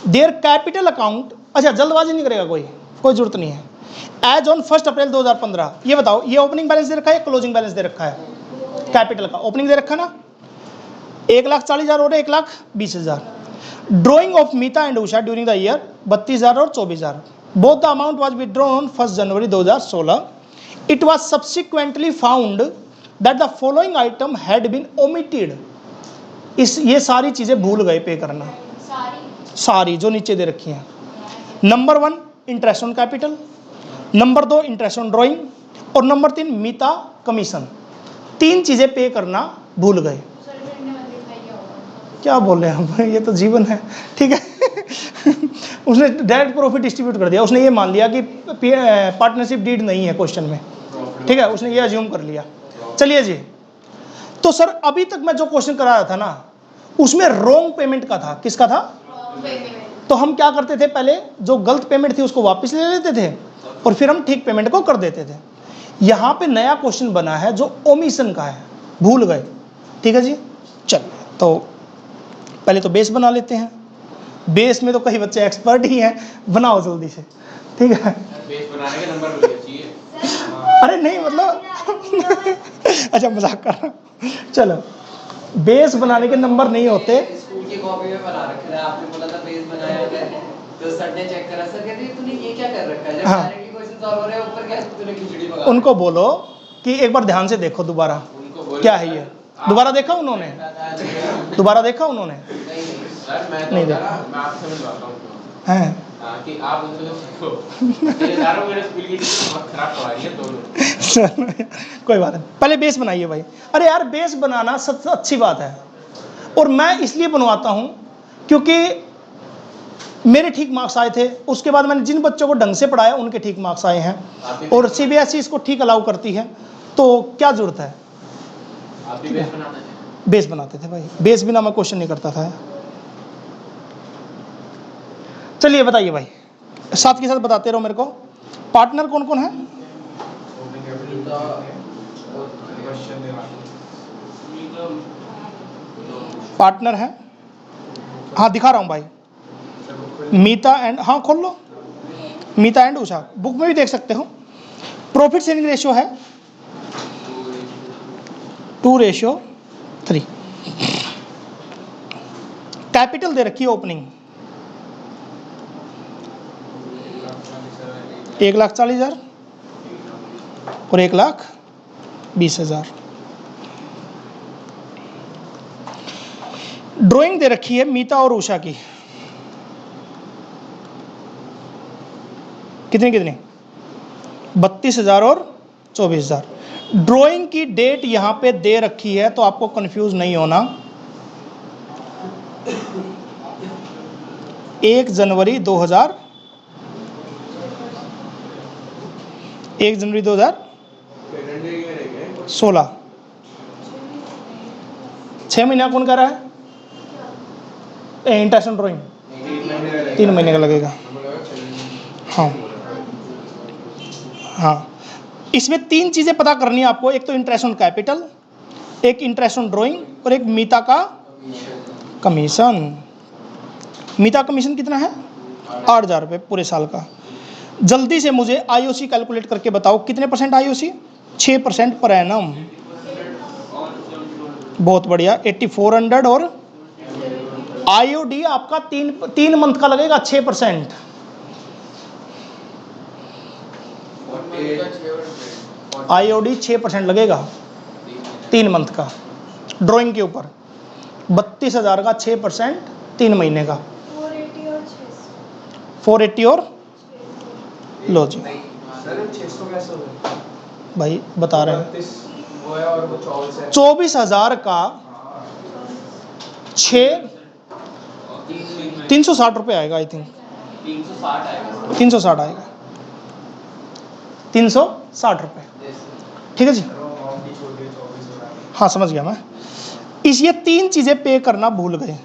Their capital account, अच्छा जल्दबाजी नहीं करेगा कोई जरूरत नहीं है। एज ऑन 1 अप्रैल 2015, ये बताओ ये ओपनिंग बैलेंस दे रखा है, क्लोजिंग बैलेंस दे रखा है? कैपिटल का ओपनिंग दे रखा ना, 1,40,000 और 1,20,000। Drawing of Meeta and Usha during the year 32,000 और 24,000। Both the amount was withdrawn on 1 January 2016। It was subsequently found that the following item had been omitted. ये सारी चीजें भूल गए पे करना, सारी जो नीचे दे रखी हैं। Number 1 interest on capital, number 2 interest on drawing, और नंबर 3 मीता कमीशन। 3 चीजें पे करना भूल गए। क्या बोल रहे हैं हम, ये तो जीवन है, ठीक है। उसने डायरेक्ट प्रॉफिट डिस्ट्रीब्यूट कर दिया, उसने ये मान लिया कि पार्टनरशिप डीड नहीं है क्वेश्चन में, ठीक है, उसने ये अज्यूम कर लिया। चलिए जी, तो सर अभी तक मैं जो क्वेश्चन करा रहा था ना, उसमें रॉन्ग पेमेंट का था। किसका था? तो हम क्या करते थे, पहले जो गलत पेमेंट थी उसको वापस ले लेते थे और फिर हम ठीक पेमेंट को कर देते थे। यहां पे नया क्वेश्चन बना है जो ओमिशन का है, भूल गए, ठीक है जी। चलिए, तो पहले तो बेस बना लेते हैं। बेस में तो कई बच्चे एक्सपर्ट ही हैं, बनाओ जल्दी से, ठीक है। बेस बनाने के नंबर मिलने चाहिए। अरे नहीं मतलब अच्छा मजाक कर रहा हूं। चलो, बेस बनाने के नंबर नहीं होते। स्कूल की कॉपी में बना रखा है, आपने बोला था बेस बनाया है, तो सर ने चेक करा, सर कहते हैं तूने ये क्या कर रखा है, जब हाँ। डायरेक्टली क्वेश्चन सॉल्व हो रहा है ऊपर क्या तूने खिचड़ी पका। उनको बोलो कि एक बार ध्यान से देखो दोबारा, उनको बोलो क्या है ये। दोबारा देखा उन्होंने? दोबारा देखा उन्होंने? सर मैं नहीं तो देखा। मैं आपसे समझवाता हूँ हैं? कि आप उनसे तो सीखो। ये सारों मेरे स्कूल की टीचर बहुत खराब करवा रही है दोनों। कोई बात नहीं, पहले बेस बनाइए भाई। अरे यार बेस बनाना सबसे अच्छी बात है, और मैं इसलिए बनवाता हूं क्योंकि मेरे ठीक मार्क्स आए थे। उसके बाद मैंने जिन बच्चों को ढंग से पढ़ाया उनके ठीक मार्क्स आए हैं, और सीबीएसई इसको ठीक अलाउ करती है, तो क्या जरूरत है। आप भी बेस बनाते थे? बेस बनाते थे भाई, बेस बिना मैं क्वेश्चन नहीं करता था। चलिए बताइए भाई, साथ के साथ बताते रहो मेरे को। पार्टनर कौन कौन है? पार्टनर है, हाँ दिखा रहा हूँ भाई, मीता एंड, हाँ खोल लो, मीता एंड उषा, बुक में भी देख सकते हो। प्रॉफिट शेयरिंग रेशियो है 2:3। कैपिटल दे रखी है ओपनिंग 1,40,000 और 1,20,000। ड्राइंग दे रखी है मीता और उषा की, कितनी 32,000 और 24,000। ड्राइंग की डेट यहां पे दे रखी है, तो आपको कंफ्यूज नहीं होना। 1 जनवरी 2016। 6 महीने कौन कह रहा है? इंटरेस्ट ऑन ड्राइंग 3 महीने का लगेगा। हाँ हाँ, इसमें 3 चीजें पता करनी है आपको। एक तो इंटरेस्ट ऑन कैपिटल, एक इंटरेस्ट ऑन ड्राइंग, और एक मीता का कमीशन। मीता कमीशन कितना है? 8,000 रुपये पूरे साल का। जल्दी से मुझे आईओसी कैलकुलेट करके बताओ, कितने परसेंट आईओसी? 6% per annum. बहुत बढ़िया, 8400। और आईओडी आपका 3 मंथ का लगेगा 6%। आईओडी 6% लगेगा 3 मंथ का ड्राइंग के ऊपर। 32,000 का 6% 3 महीने का 480 और लो जी सर 600 कैसे हो गया भाई बता रहे हैं। 32 वो है और वो 24 है। 24,000 का 360 रुपये आएगा, आई थिंक 360 आएगा। 360 आएगा, 360 रुपये, ठीक है जी। हाँ समझ गया मैं। ये 3 चीजें पे करना भूल गए।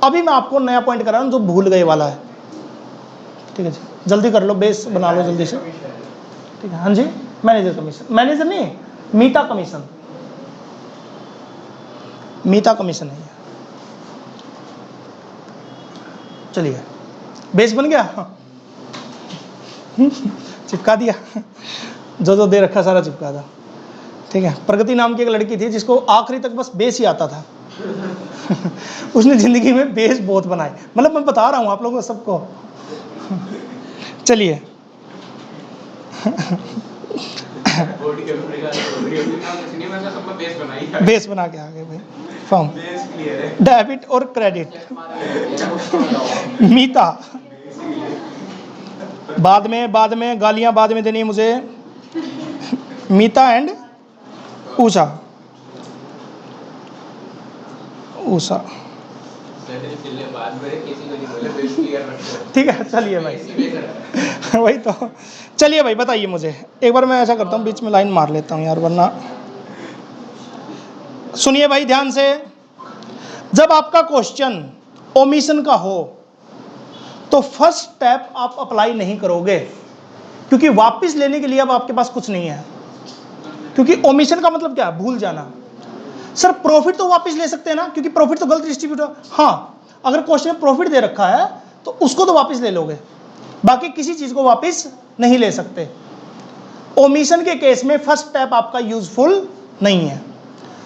अभी मैं आपको नया पॉइंट करा रहा हूं जो भूल गए वाला है, ठीक है जी। जल्दी कर लो, बेस बना लो जल्दी से, ठीक है। हाँ जी, मैनेजर कमीशन, मैनेजर नहीं, मीता कमीशन, मीता कमीशन है। चलिए बेस बन गया। चिपका दिया, जो दे रखा सारा चिपका था। ठीक है, प्रगति नाम की एक लड़की थी जिसको आखिरी तक बस बेस ही आता था। उसने जिंदगी में बेस बहुत बनाए, मतलब मैं बता रहा हूँ आप लोगों को सबको। चलिए बॉडी कैलोरी का किसी में सब में बेस बनाई है। बेस बना के आ गए भाई। फॉर्म बेस क्लियर है। डेबिट और क्रेडिट। मीता बाद में गालियां बाद में देनी है मुझे। मीता एंड ऊषा। बाद में किसी को नहीं बोले बेस क्लियर रखो। ठीक है चलिए भाई। वही तो, चलिए भाई बताइए मुझे। एक बार मैं ऐसा करता हूँ बीच में लाइन मार लेता हूँ यार, वरना। सुनिए भाई ध्यान से, जब आपका क्वेश्चन ओमिशन का हो तो फर्स्ट स्टेप आप अप्लाई नहीं करोगे, क्योंकि वापस लेने के लिए अब आपके पास कुछ नहीं है। क्योंकि ओमिशन का मतलब क्या है? भूल जाना। सर प्रॉफिट तो वापस ले सकते हैं ना, क्योंकि प्रॉफिट तो गलत डिस्ट्रीब्यूट है। हाँ, अगर क्वेश्चन में प्रॉफिट दे रखा है तो उसको तो वापस ले लोगे, बाकी किसी चीज को वापस नहीं ले सकते। ओमिशन के केस में फर्स्ट स्टेप आपका यूजफुल नहीं है,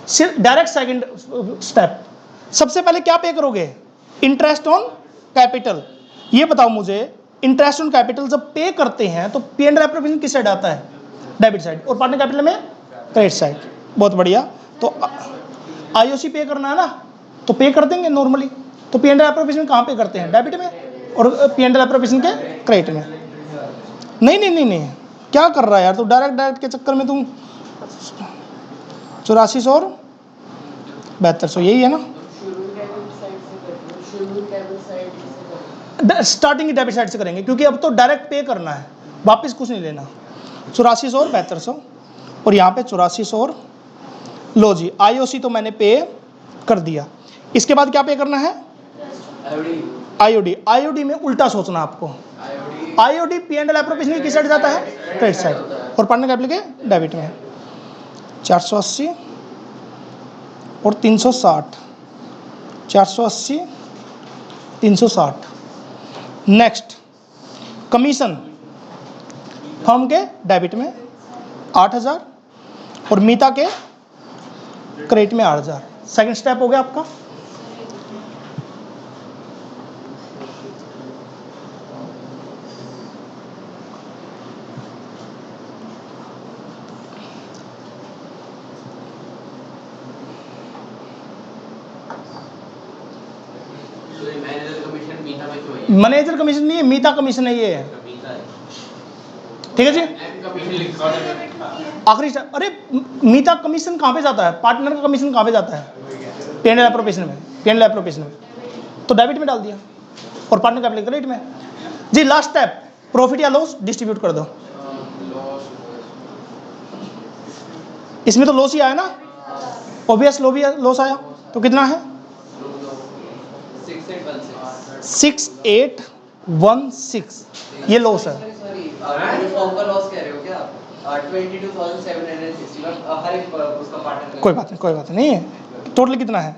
सिर्फ डायरेक्ट सेकंड स्टेप। सबसे पहले क्या पे करोगे? Interest on capital. ये बताओ मुझे, इंटरेस्ट ऑन कैपिटल जब पे करते हैं तो पी एंड एल किस साइड आता है? Debit side. और पार्टनर कैपिटल में क्रेडिट साइड। बहुत बढ़िया। तो आईओसी पे करना है ना, तो पे कर देंगे नॉर्मली। तो पी एंड एल एप्रोप्रिएशन कहाँ पे करते हैं? डेबिट में। और पी एंड एल एप्रोप्रिएशन के क्रेडिट में। नहीं, क्या कर रहा है यार तू? डायरेक्ट के चक्कर में तुम 8400 और 7200 यही है ना? स्टार्टिंग डेबिट साइड से करेंगे, क्योंकि अब तो डायरेक्ट पे करना है, वापस कुछ नहीं लेना। 8400 और 7200, और यहाँ पे 8400 और लो जी आईओसी तो मैंने पे कर दिया। इसके बाद क्या पे करना है? आईओडी में उल्टा सोचना आपको। IOD P and L appropriation किस साइड जाता है? Credit side. और पार्टनर कैपिटल के डेबिट में। 480 और 360, 480 360। नेक्स्ट कमीशन फर्म के डेबिट में 8000 और मीता के क्रेडिट में 8000। सेकंड स्टेप हो गया आपका। मैनेजर कमीशन मीठा में क्यों है? मैनेजर कमीशन नहीं है, मीता कमीशन है ये। मीठा है। ठीक है जी। एम कमीशन लिखा है। आखिरी स्टेप। अरे मीता कमीशन कहाँ पे जाता है? पार्टनर का कमीशन कहाँ पे जाता है? पी एंड एल एप्रोप्रिएशन में। पी एंड एल एप्रोप्रिएशन में तो डेबिट में डाल दिया, और पार्टनर कैपिटल क्रेडिट में। जी लास्ट स्टेप, प्रॉफिट या लॉस डिस्ट्रीब्यूट कर दो। इसमें तो लॉस ही आया ना, ऑब्वियस लॉस आया। तो कितना है? 6816। ये लॉस है। फॉर्म का लॉस कह रहे हो क्या आप? 22,760 हर एक उसका पार्टनर। कोई बात नहीं है। टोटल कितना है?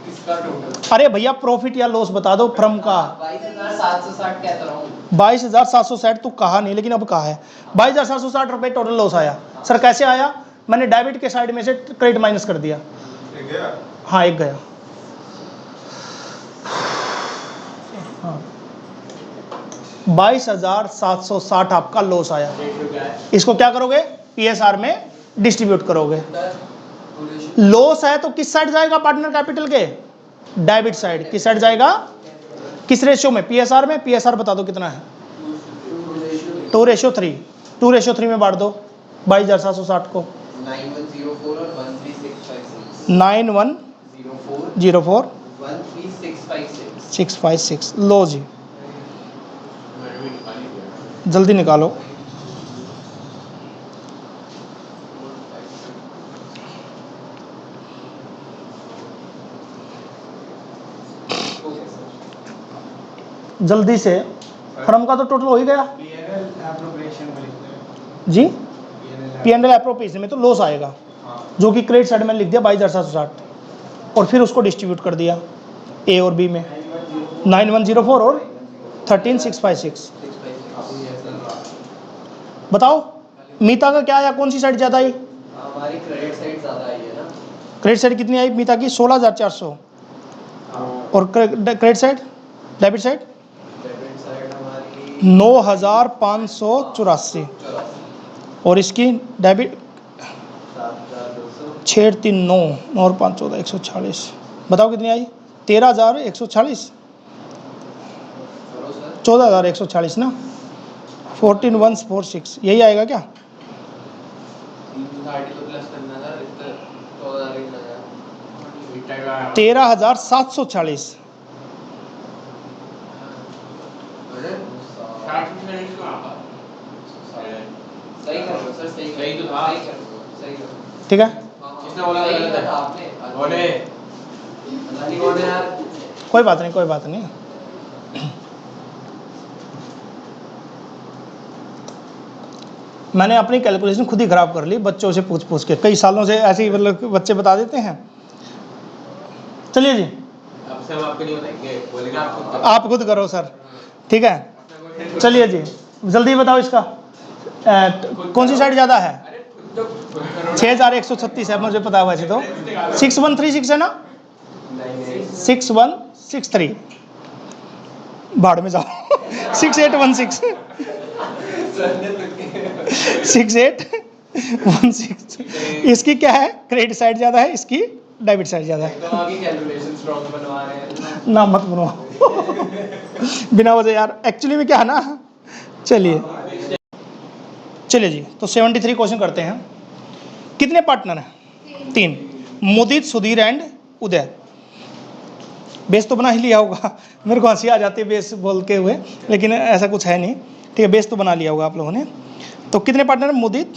इसका टोटल। अरे भैया प्रॉफिट या लॉस बता दो फर्म का। 22,760 कहता रहा हूँ। 22,760 तो कहा नहीं, लेकिन अब कहा है 22,760 रुपए टोटल लॉस आया। सर कैसे आया? मैंने डेबिट के साइड में से क्रेडिट माइनस कर दिया। हाँ एक गया। हाँ 22,760 आपका लॉस आया। इसको क्या करोगे? पीएसआर में डिस्ट्रीब्यूट करोगे। लॉस है तो किस साइड जाएगा? पार्टनर कैपिटल के डेबिट साइड। किस साइड जाएगा? किस रेशियो में? पीएसआर में। पीएसआर बता दो कितना है? 2:3। 2:3 में बांट दो 22,760 को। 9104 और 13656। 9104 656। लो जी जल्दी निकालो। जल्दी से। फर्म का तो टोटल हो ही गया जी। पी एंड एल एप्रोप्रिएशन में तो लॉस आएगा, जो कि क्रेडिट साइड में लिख दिया 22,760, और फिर उसको डिस्ट्रीब्यूट कर दिया। ए और बी में 9104 और 13656। बताओ मीता का क्या आया, कौन सी साइड ज़्यादा आई? हमारी क्रेडिट साइड ज़्यादा आई है ना। क्रेडिट साइड कितनी आई मीता की? 16,400। और credit side, debit side debit side हमारी 9,584। और इसकी डेबिट 7,200। 639 और 5 14 140। बताओ कितनी आई? 13,140, चलो सर 14,140 ना। 14,146 यही आएगा क्या? 330 तो प्लस करना सर, इतना 14,000 ही लगा। 13,740। अरे सही कर रहे हो सर, सही सही तो था। सही कर रहे हो, सही कर रहे हो। ठीक है, किसने बोला सही गलत है? कहा आपने। बोले पता नहीं कौन है यार। कोई बात नहीं, कोई बात नहीं। मैंने अपनी कैलकुलेशन खुद ही खराब कर ली बच्चों से पूछ पूछ के, कई सालों से ऐसे ही मतलब बच्चे बता देते हैं। चलिए जी, अब से हम आपको नहीं बताएंगे, बोलेंगे आप खुद करो। आप खुद करो सर, ठीक है। चलिए जी, जल्दी बताओ इसका कौन सी साइड ज़्यादा है? अरे खुद तो खुद करो ना। 6,136 है, मुझे पता है वैसे तो। 6136 है ना, 6163। भाड़ में जाओ। 6816 6816। इसकी क्या है? क्रेडिट साइड ज़्यादा है, इसकी डेबिट साइड ज़्यादा है। तो आगे कैलकुलेशन स्ट्रॉन्ग बनवा रहे हैं ना मत बनवाओ बिना वजह यार, एक्चुअली में क्या है ना। चलिए चलिए जी, तो 73 क्वेश्चन करते हैं। कितने पार्टनर हैं? 3, मुदित, सुधीर एंड उदय। बेस तो बना ही लिया होगा। मेरे को हंसी आ जाती है बेस बोल के हुए, लेकिन ऐसा कुछ है नहीं। ठीक है, बेस तो बना लिया होगा आप लोगों ने। तो कितने पार्टनर हैं? मुदित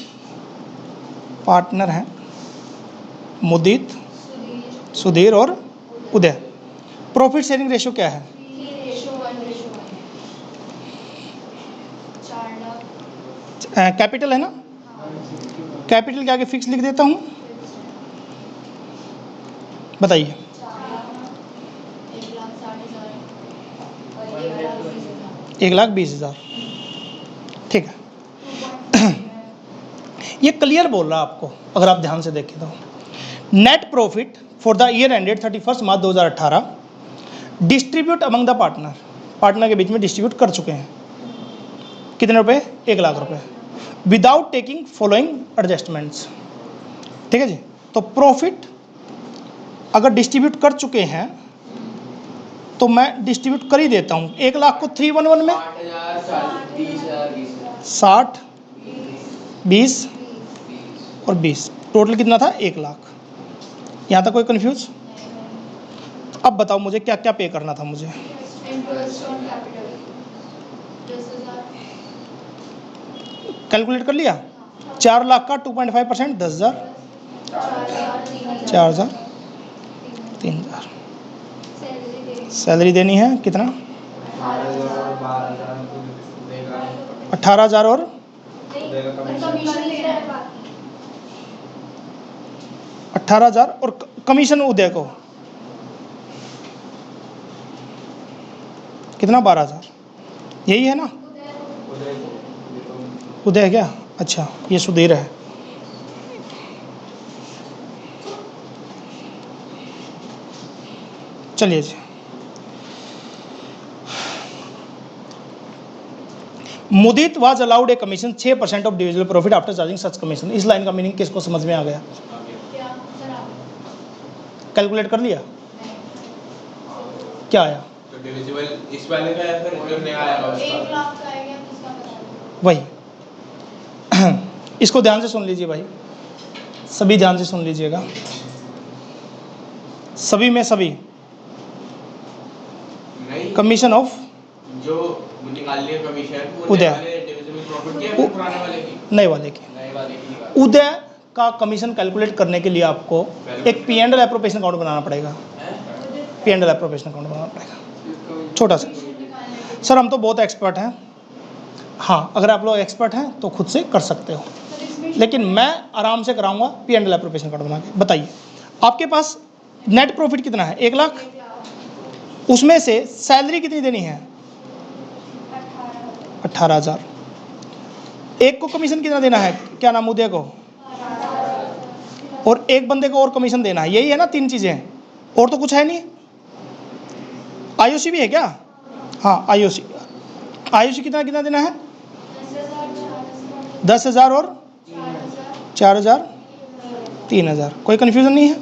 पार्टनर हैं, मुदित, सुधीर और उदय। प्रॉफिट शेयरिंग रेशियो क्या है? 3:1:1। 4 लाख। कैपिटल है ना, कैपिटल के आगे फिक्स लिख देता हूँ। बताइए। 1,60,000 और 1,20,000। 1,20,000। ठीक है, ये क्लियर बोल रहा है आपको अगर आप ध्यान से देखें तो। Net profit for the year ended 31 March 2018 distribute among the partner, partner के बीच में डिस्ट्रीब्यूट कर चुके हैं। कितने रुपए? 1,00,000 रुपए, विदाउट टेकिंग फॉलोइंग एडजस्टमेंट्स। ठीक है जी, तो प्रॉफिट अगर डिस्ट्रीब्यूट कर चुके हैं तो मैं डिस्ट्रीब्यूट कर ही देता हूँ। 1,00,000 को 311 में 60, 20 और 20, टोटल कितना था? 1,00,000। यहाँ तक कोई कंफ्यूज? अब बताओ मुझे क्या क्या पे करना था मुझे। Interest on capital 10,000। कैलकुलेट कर लिया। 4,00,000 का 2.5% 10,000, 4,000 3,000। सैलरी देनी है कितना? 18,000 और 18,000 और कमीशन उदय को कितना? 12,000। यही है ना? उदय है क्या? अच्छा, ये सुधीर है। चलिए जी, Mudit was allowed a commission 6% of divisible profit after charging such commission. इस लाइन का मीनिंग किसको समझ में आ गया? क्या सर आप? कैलकुलेट कर लिया? क्या आया? तो डिविजिबल इस वाले का या फिर जो नया आएगा उसका? 1,00,000 का आएगा तो उसका बता दो। वही इसको ध्यान से सुन लीजिए भाई, सभी ध्यान से सुन लीजिएगा, सभी में सभी। नहीं, कमीशन ऑफ जो निकाल लिया कमीशन वो उदय। नए वाले डिविजिबल प्रॉफिट की या फिर पुराने वाले की? नए वाले की। नए वाले की निकाल। उदय का कमीशन कैलकुलेट करने के लिए आपको एक P&L एप्रोप्रिएशन अकाउंट बनाना पड़ेगा। P&L एप्रोप्रिएशन अकाउंट बनाना पड़ेगा, छोटा सा। सर हम तो बहुत एक्सपर्ट हैं। हाँ, अगर आप लोग एक्सपर्ट हैं तो खुद से कर सकते हो, लेकिन मैं आराम से कराऊंगा P&L एप्रोप्रिएशन अकाउंट बना के। बताइए आपके पास नेट प्रॉफिट कितना है? 1,00,000। उसमें से सैलरी कितनी देनी है? 18,000। एक को कमीशन कितना देना है, क्या नाम, उदय को, और एक बंदे को और कमीशन देना है। यही है ना तीन चीजें, और तो कुछ है नहीं। आयुषी भी है क्या? हाँ, आयुषी कितना कितना देना है? 10,000 और 4,000, 3,000। कोई कंफ्यूजन नहीं है?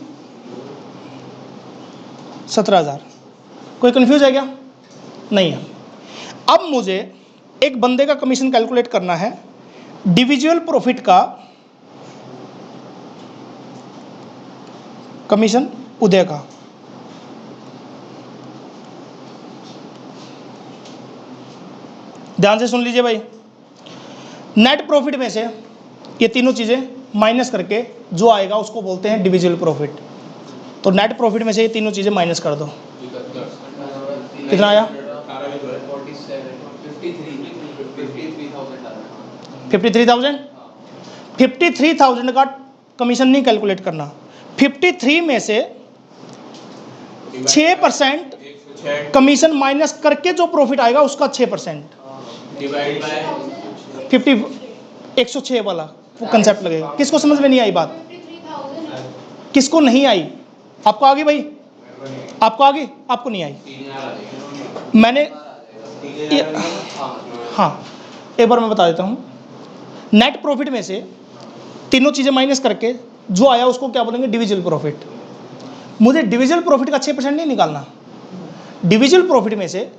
17,000। कोई कंफ्यूज है क्या? नहीं है। अब मुझे एक बंदे का कमीशन कैलकुलेट करना है, डिविजुअल प्रॉफिट का कमीशन उदय का। ध्यान से सुन लीजिए भाई, नेट प्रॉफिट में से ये तीनों चीजें माइनस करके जो आएगा उसको बोलते हैं डिविजुअल प्रॉफिट। तो नेट प्रॉफिट में से ये तीनों चीजें माइनस कर दो, कितना आया? 53,000। 53,000 का कमीशन नहीं कैलकुलेट करना। 53 में से 6% कमीशन माइनस करके जो प्रॉफिट आएगा उसका 6% डिवाइड बाय 50, 106 वाला वो कंसेप्ट लगेगा। किसको समझ में नहीं आई बात? 53,000 किसको नहीं आई? आपको आ गई भाई? आपको आ गई? आपको नहीं आई? मैंने हाँ, एक बार मैं बता देता हूँ। नेट प्रॉफिट में से तीनों चीज़ें माइनस करके जो आया उसको क्या बोलेंगे? डिविजुअल प्रॉफिट। मुझे डिविजुअल प्रॉफिट का 6% नहीं निकालना, डिविजुअल प्रॉफिट में से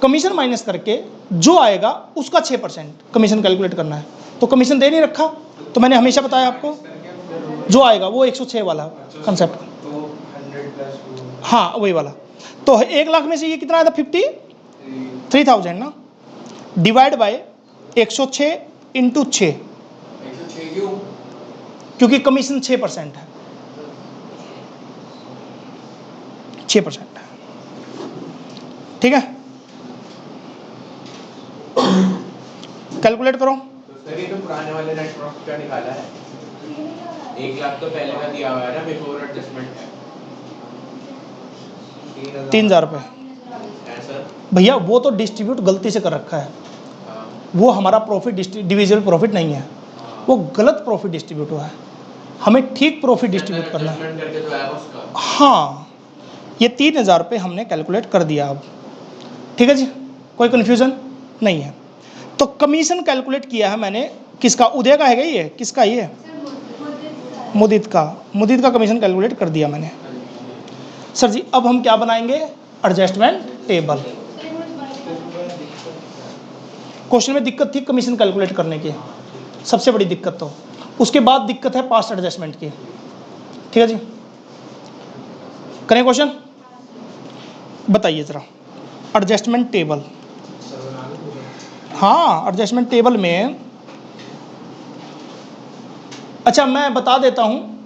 कमीशन माइनस करके जो आएगा उसका 6% कमीशन कैलकुलेट करना है। तो कमीशन दे नहीं रखा, तो मैंने हमेशा बताया आपको जो आएगा वो 106 वाला कंसेप्ट। हाँ, वही वाला। तो 1 लाख में से ये कितना आया था? 53,000 ना, डिवाइड बाय 106 इंटू 6, 106 क्यों? क्योंकि कमीशन 6% है, 6% है। ठीक है, कैलकुलेट करो। सर ये तो पुराने वाले नेट प्रॉफिट का निकाला है। 1 लाख तो पहले का दिया हुआ है ना, बिफोर एडजस्टमेंट है। 3,000 रुपये है सर। भैया, वो तो डिस्ट्रीब्यूट गलती से कर रखा है, हाँ, वो हमारा प्रॉफिट डिविजुअल प्रॉफिट नहीं है, वो गलत प्रॉफिट डिस्ट्रीब्यूट हुआ है। हमें ठीक प्रॉफिट डिस्ट्रीब्यूट करना है। एडजस्टमेंट करके जो आया उसका। हाँ, ये 3,000 रुपये हमने कैलकुलेट कर दिया अब। ठीक है जी, कोई कन्फ्यूज़न नहीं है। तो कमीशन कैलकुलेट किया है मैंने, किसका? उदय का है ये, किसका? ये मुदित का। मुदित का कमीशन कैलकुलेट कर दिया मैंने। सर जी अब हम क्या बनाएंगे? Adjustment table. क्वेश्चन में दिक्कत थी कमीशन कैलकुलेट करने की, सबसे बड़ी दिक्कत। तो उसके बाद दिक्कत है पास्ट एडजस्टमेंट की। ठीक है जी, करें क्वेश्चन? बताइए जरा, एडजस्टमेंट टेबल। हाँ, एडजस्टमेंट टेबल में, अच्छा मैं बता देता हूँ,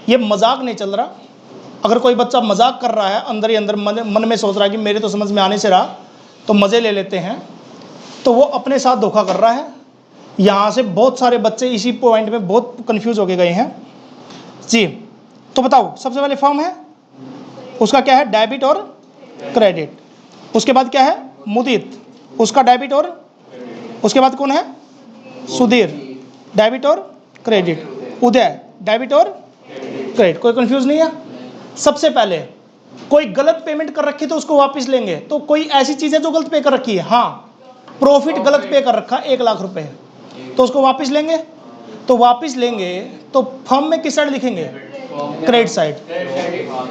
ये मजाक नहीं चल रहा। अगर कोई बच्चा मजाक कर रहा है, अंदर ही अंदर मन में सोच रहा है कि मेरे तो समझ में आने से रहा, तो मज़े ले लेते हैं, तो वो अपने साथ धोखा कर रहा है। यहाँ से बहुत सारे बच्चे इसी पॉइंट में बहुत कंफ्यूज होके गए हैं जी। तो बताओ, सबसे पहले फॉर्म है उसका क्या है? डेबिट और क्रेडिट। उसके बाद क्या है? मुदित, उसका डेबिट और, उसके बाद कौन है? सुधीर, डेबिट और क्रेडिट। उदय, डेबिट और क्रेडिट। कोई कंफ्यूज नहीं है? सबसे पहले कोई गलत पेमेंट कर रखी तो उसको वापस लेंगे। तो कोई ऐसी चीज है जो गलत पे कर रखी है? हाँ, प्रॉफिट गलत पे कर रखा 1 लाख रुपए, तो उसको वापस लेंगे। तो वापस लेंगे तो फर्म में किस साइड लिखेंगे? क्रेडिट साइड,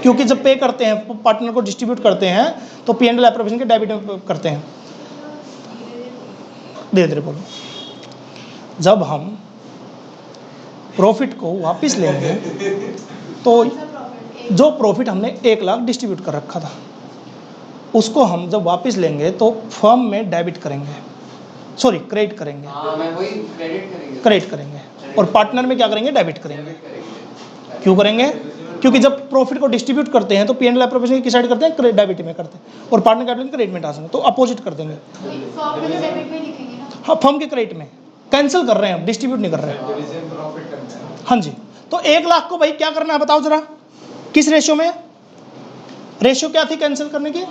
क्योंकि जब पे करते हैं पार्टनर को डिस्ट्रीब्यूट करते हैं तो P&L एप्रोप्रिएशन के डेबिट में करते हैं। धीरे धीरे बोलो। जब हम प्रॉफिट को वापस लेंगे तो जो प्रॉफिट हमने 1 लाख डिस्ट्रीब्यूट कर रखा था उसको हम जब वापस लेंगे तो फर्म में डेबिट करेंगे, सॉरी क्रेडिट करेंगे। हाँ, मैं वही क्रेडिट करेंगे। क्रेडिट करेंगे, और पार्टनर में क्या करेंगे? डेबिट करेंगे। क्यों करेंगे? क्योंकि जब प्रॉफिट को डिस्ट्रीब्यूट करते हैं तो P&L एप्रोप्रिएशन किस साइड करते हैं? डेबिट में करते हैं, और पार्टनर कैपिटल क्रेडिट में ट्रांसफर, तो अपोजिट कर देंगे। फॉर्म में तो डेबिट में लिखेंगे ना। हाँ, फर्म के क्रेडिट में कैंसिल कर रहे हैं, डिस्ट्रीब्यूट नहीं कर रहे हैं। हाँ जी, तो 1 लाख को भाई क्या करना है बताओ जरा, किस रेशियो में? रेशियो क्या थी कैंसिल करने की?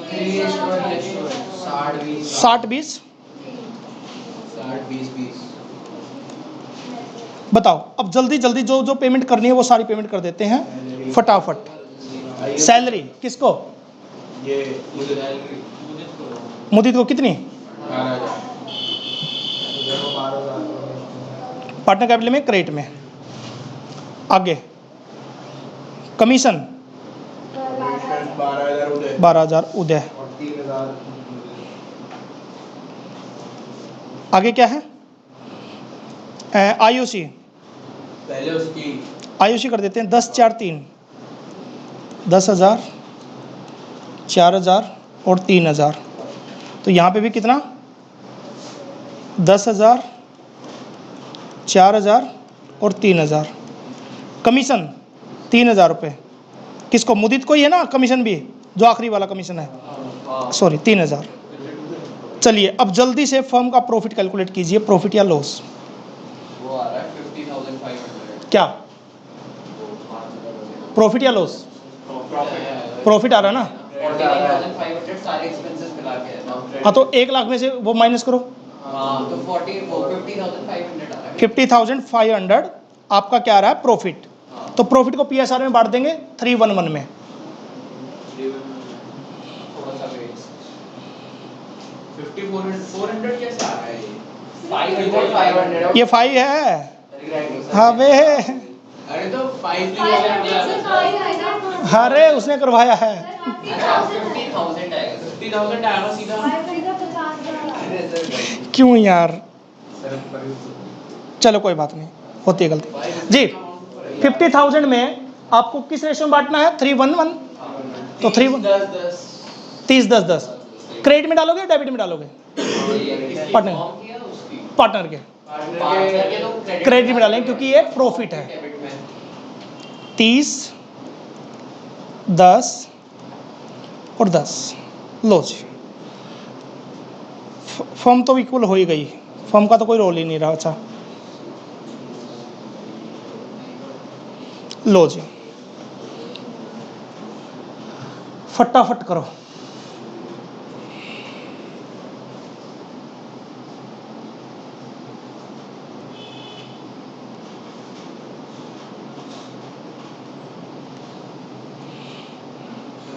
60-20। 60-20-20। बताओ अब जल्दी जल्दी जो जो पेमेंट करनी है वो सारी पेमेंट कर देते हैं फटाफट। सैलरी किसको? ये मुझे मुदीद को कितनी? 12,000। पार्टनर कैपिटल में क्रेडिट में। आगे कमीशन 12,000 उधर 12,000 उदय। और 3,000। आगे क्या है? आयुषी। पहले उसकी आयुषी कर देते हैं 10,4,3। 10,000, 4,000 और 3,000। तो यहाँ पे भी कितना? 10,000, 4,000 और 3,000। कमीशन 3,000 रुपये। किसको? मुदीद को ही है ना कमीशन भी, जो आखिरी वाला कमीशन है, सॉरी 3,000। चलिए अब जल्दी से फर्म का प्रॉफिट कैलकुलेट कीजिए, प्रॉफिट या लॉस। वो आ रहा है 50,500। क्या प्रॉफिट या लॉस? प्रॉफिट आ रहा है ना? 49,500 सारे एक्सपेंसेस मिला के है ना। हाँ तो 1 लाख में से वो माइनस करो। हाँ तो 50,500 आ रहा है। 50,500 आपका क्या आ रहा है? प्रॉफिट। तो प्रॉफिट को पीएसआर में बांट देंगे 311 में। थोड़ा सा वेट। 5400 कैसे आ रहा है ये? 500 ये 5 है। हाँ वे, अरे तो 5,000 अरे उसने करवाया है। 50,000 आएगा। 50,000 आएगा सीधा। अरे सर क्यों यार? चलो कोई बात नहीं, होती है गलती जी। 50,000 में आपको किस रेशियो में बांटना है? 311। तो 30-10-10 क्रेडिट में डालोगे डेबिट में डालोगे? पार्टनर पार्टनर के क्रेडिट में डालेंगे क्योंकि ये प्रॉफिट है। 30, 10 और 10। लो जी, फर्म तो इक्वल हो ही गई, फर्म का तो कोई रोल ही नहीं रहा। अच्छा लो जी, फटाफट करो।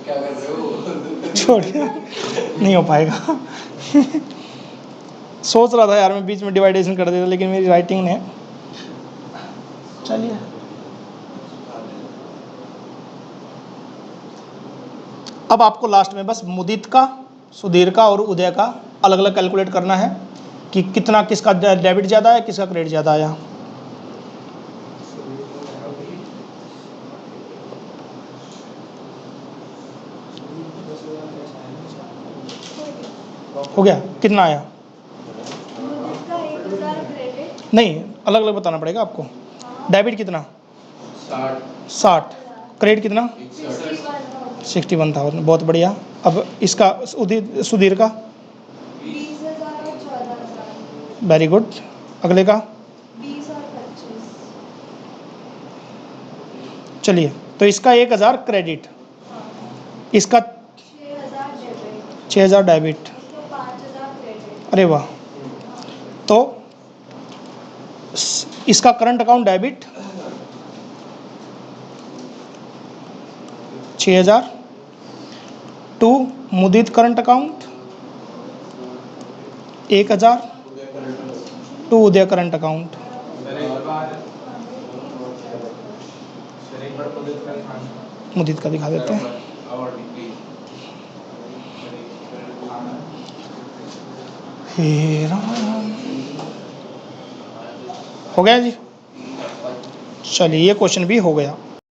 क्या कर रहे हो? छोड़िए, नहीं हो पाएगा। सोच रहा था यार मैं बीच में डिवाइडेशन कर देता, लेकिन मेरी राइटिंग ने। चलिए अब आपको लास्ट में बस मुदीद का, सुधीर का और उदय का अलग अलग कैलकुलेट करना है कि कितना किसका डेबिट ज़्यादा है, किसका क्रेडिट ज़्यादा आया। हो गया? कितना आया? मुझका 1,000 क्रेडिट। नहीं, अलग अलग बताना पड़ेगा आपको। डेबिट कितना? 60 क्रेडिट कितना? 61,000। बहुत बढ़िया। अब इसका सुधीर का? 20,000 और 14,000। Very good. अगले का? 20 और 25। चलिए तो इसका 1,000 क्रेडिट, इसका 6,000 डेबिट। 6,000 डेबिट। इसका 5,000 क्रेडिट। अरे वाह। तो इसका current account debit 6,000 to Mudit current account 1,000 to Uday current account. Mudit का दिखा देते हैं। हे राम। हो गया जी? चलिए ये क्वेश्चन भी हो गया।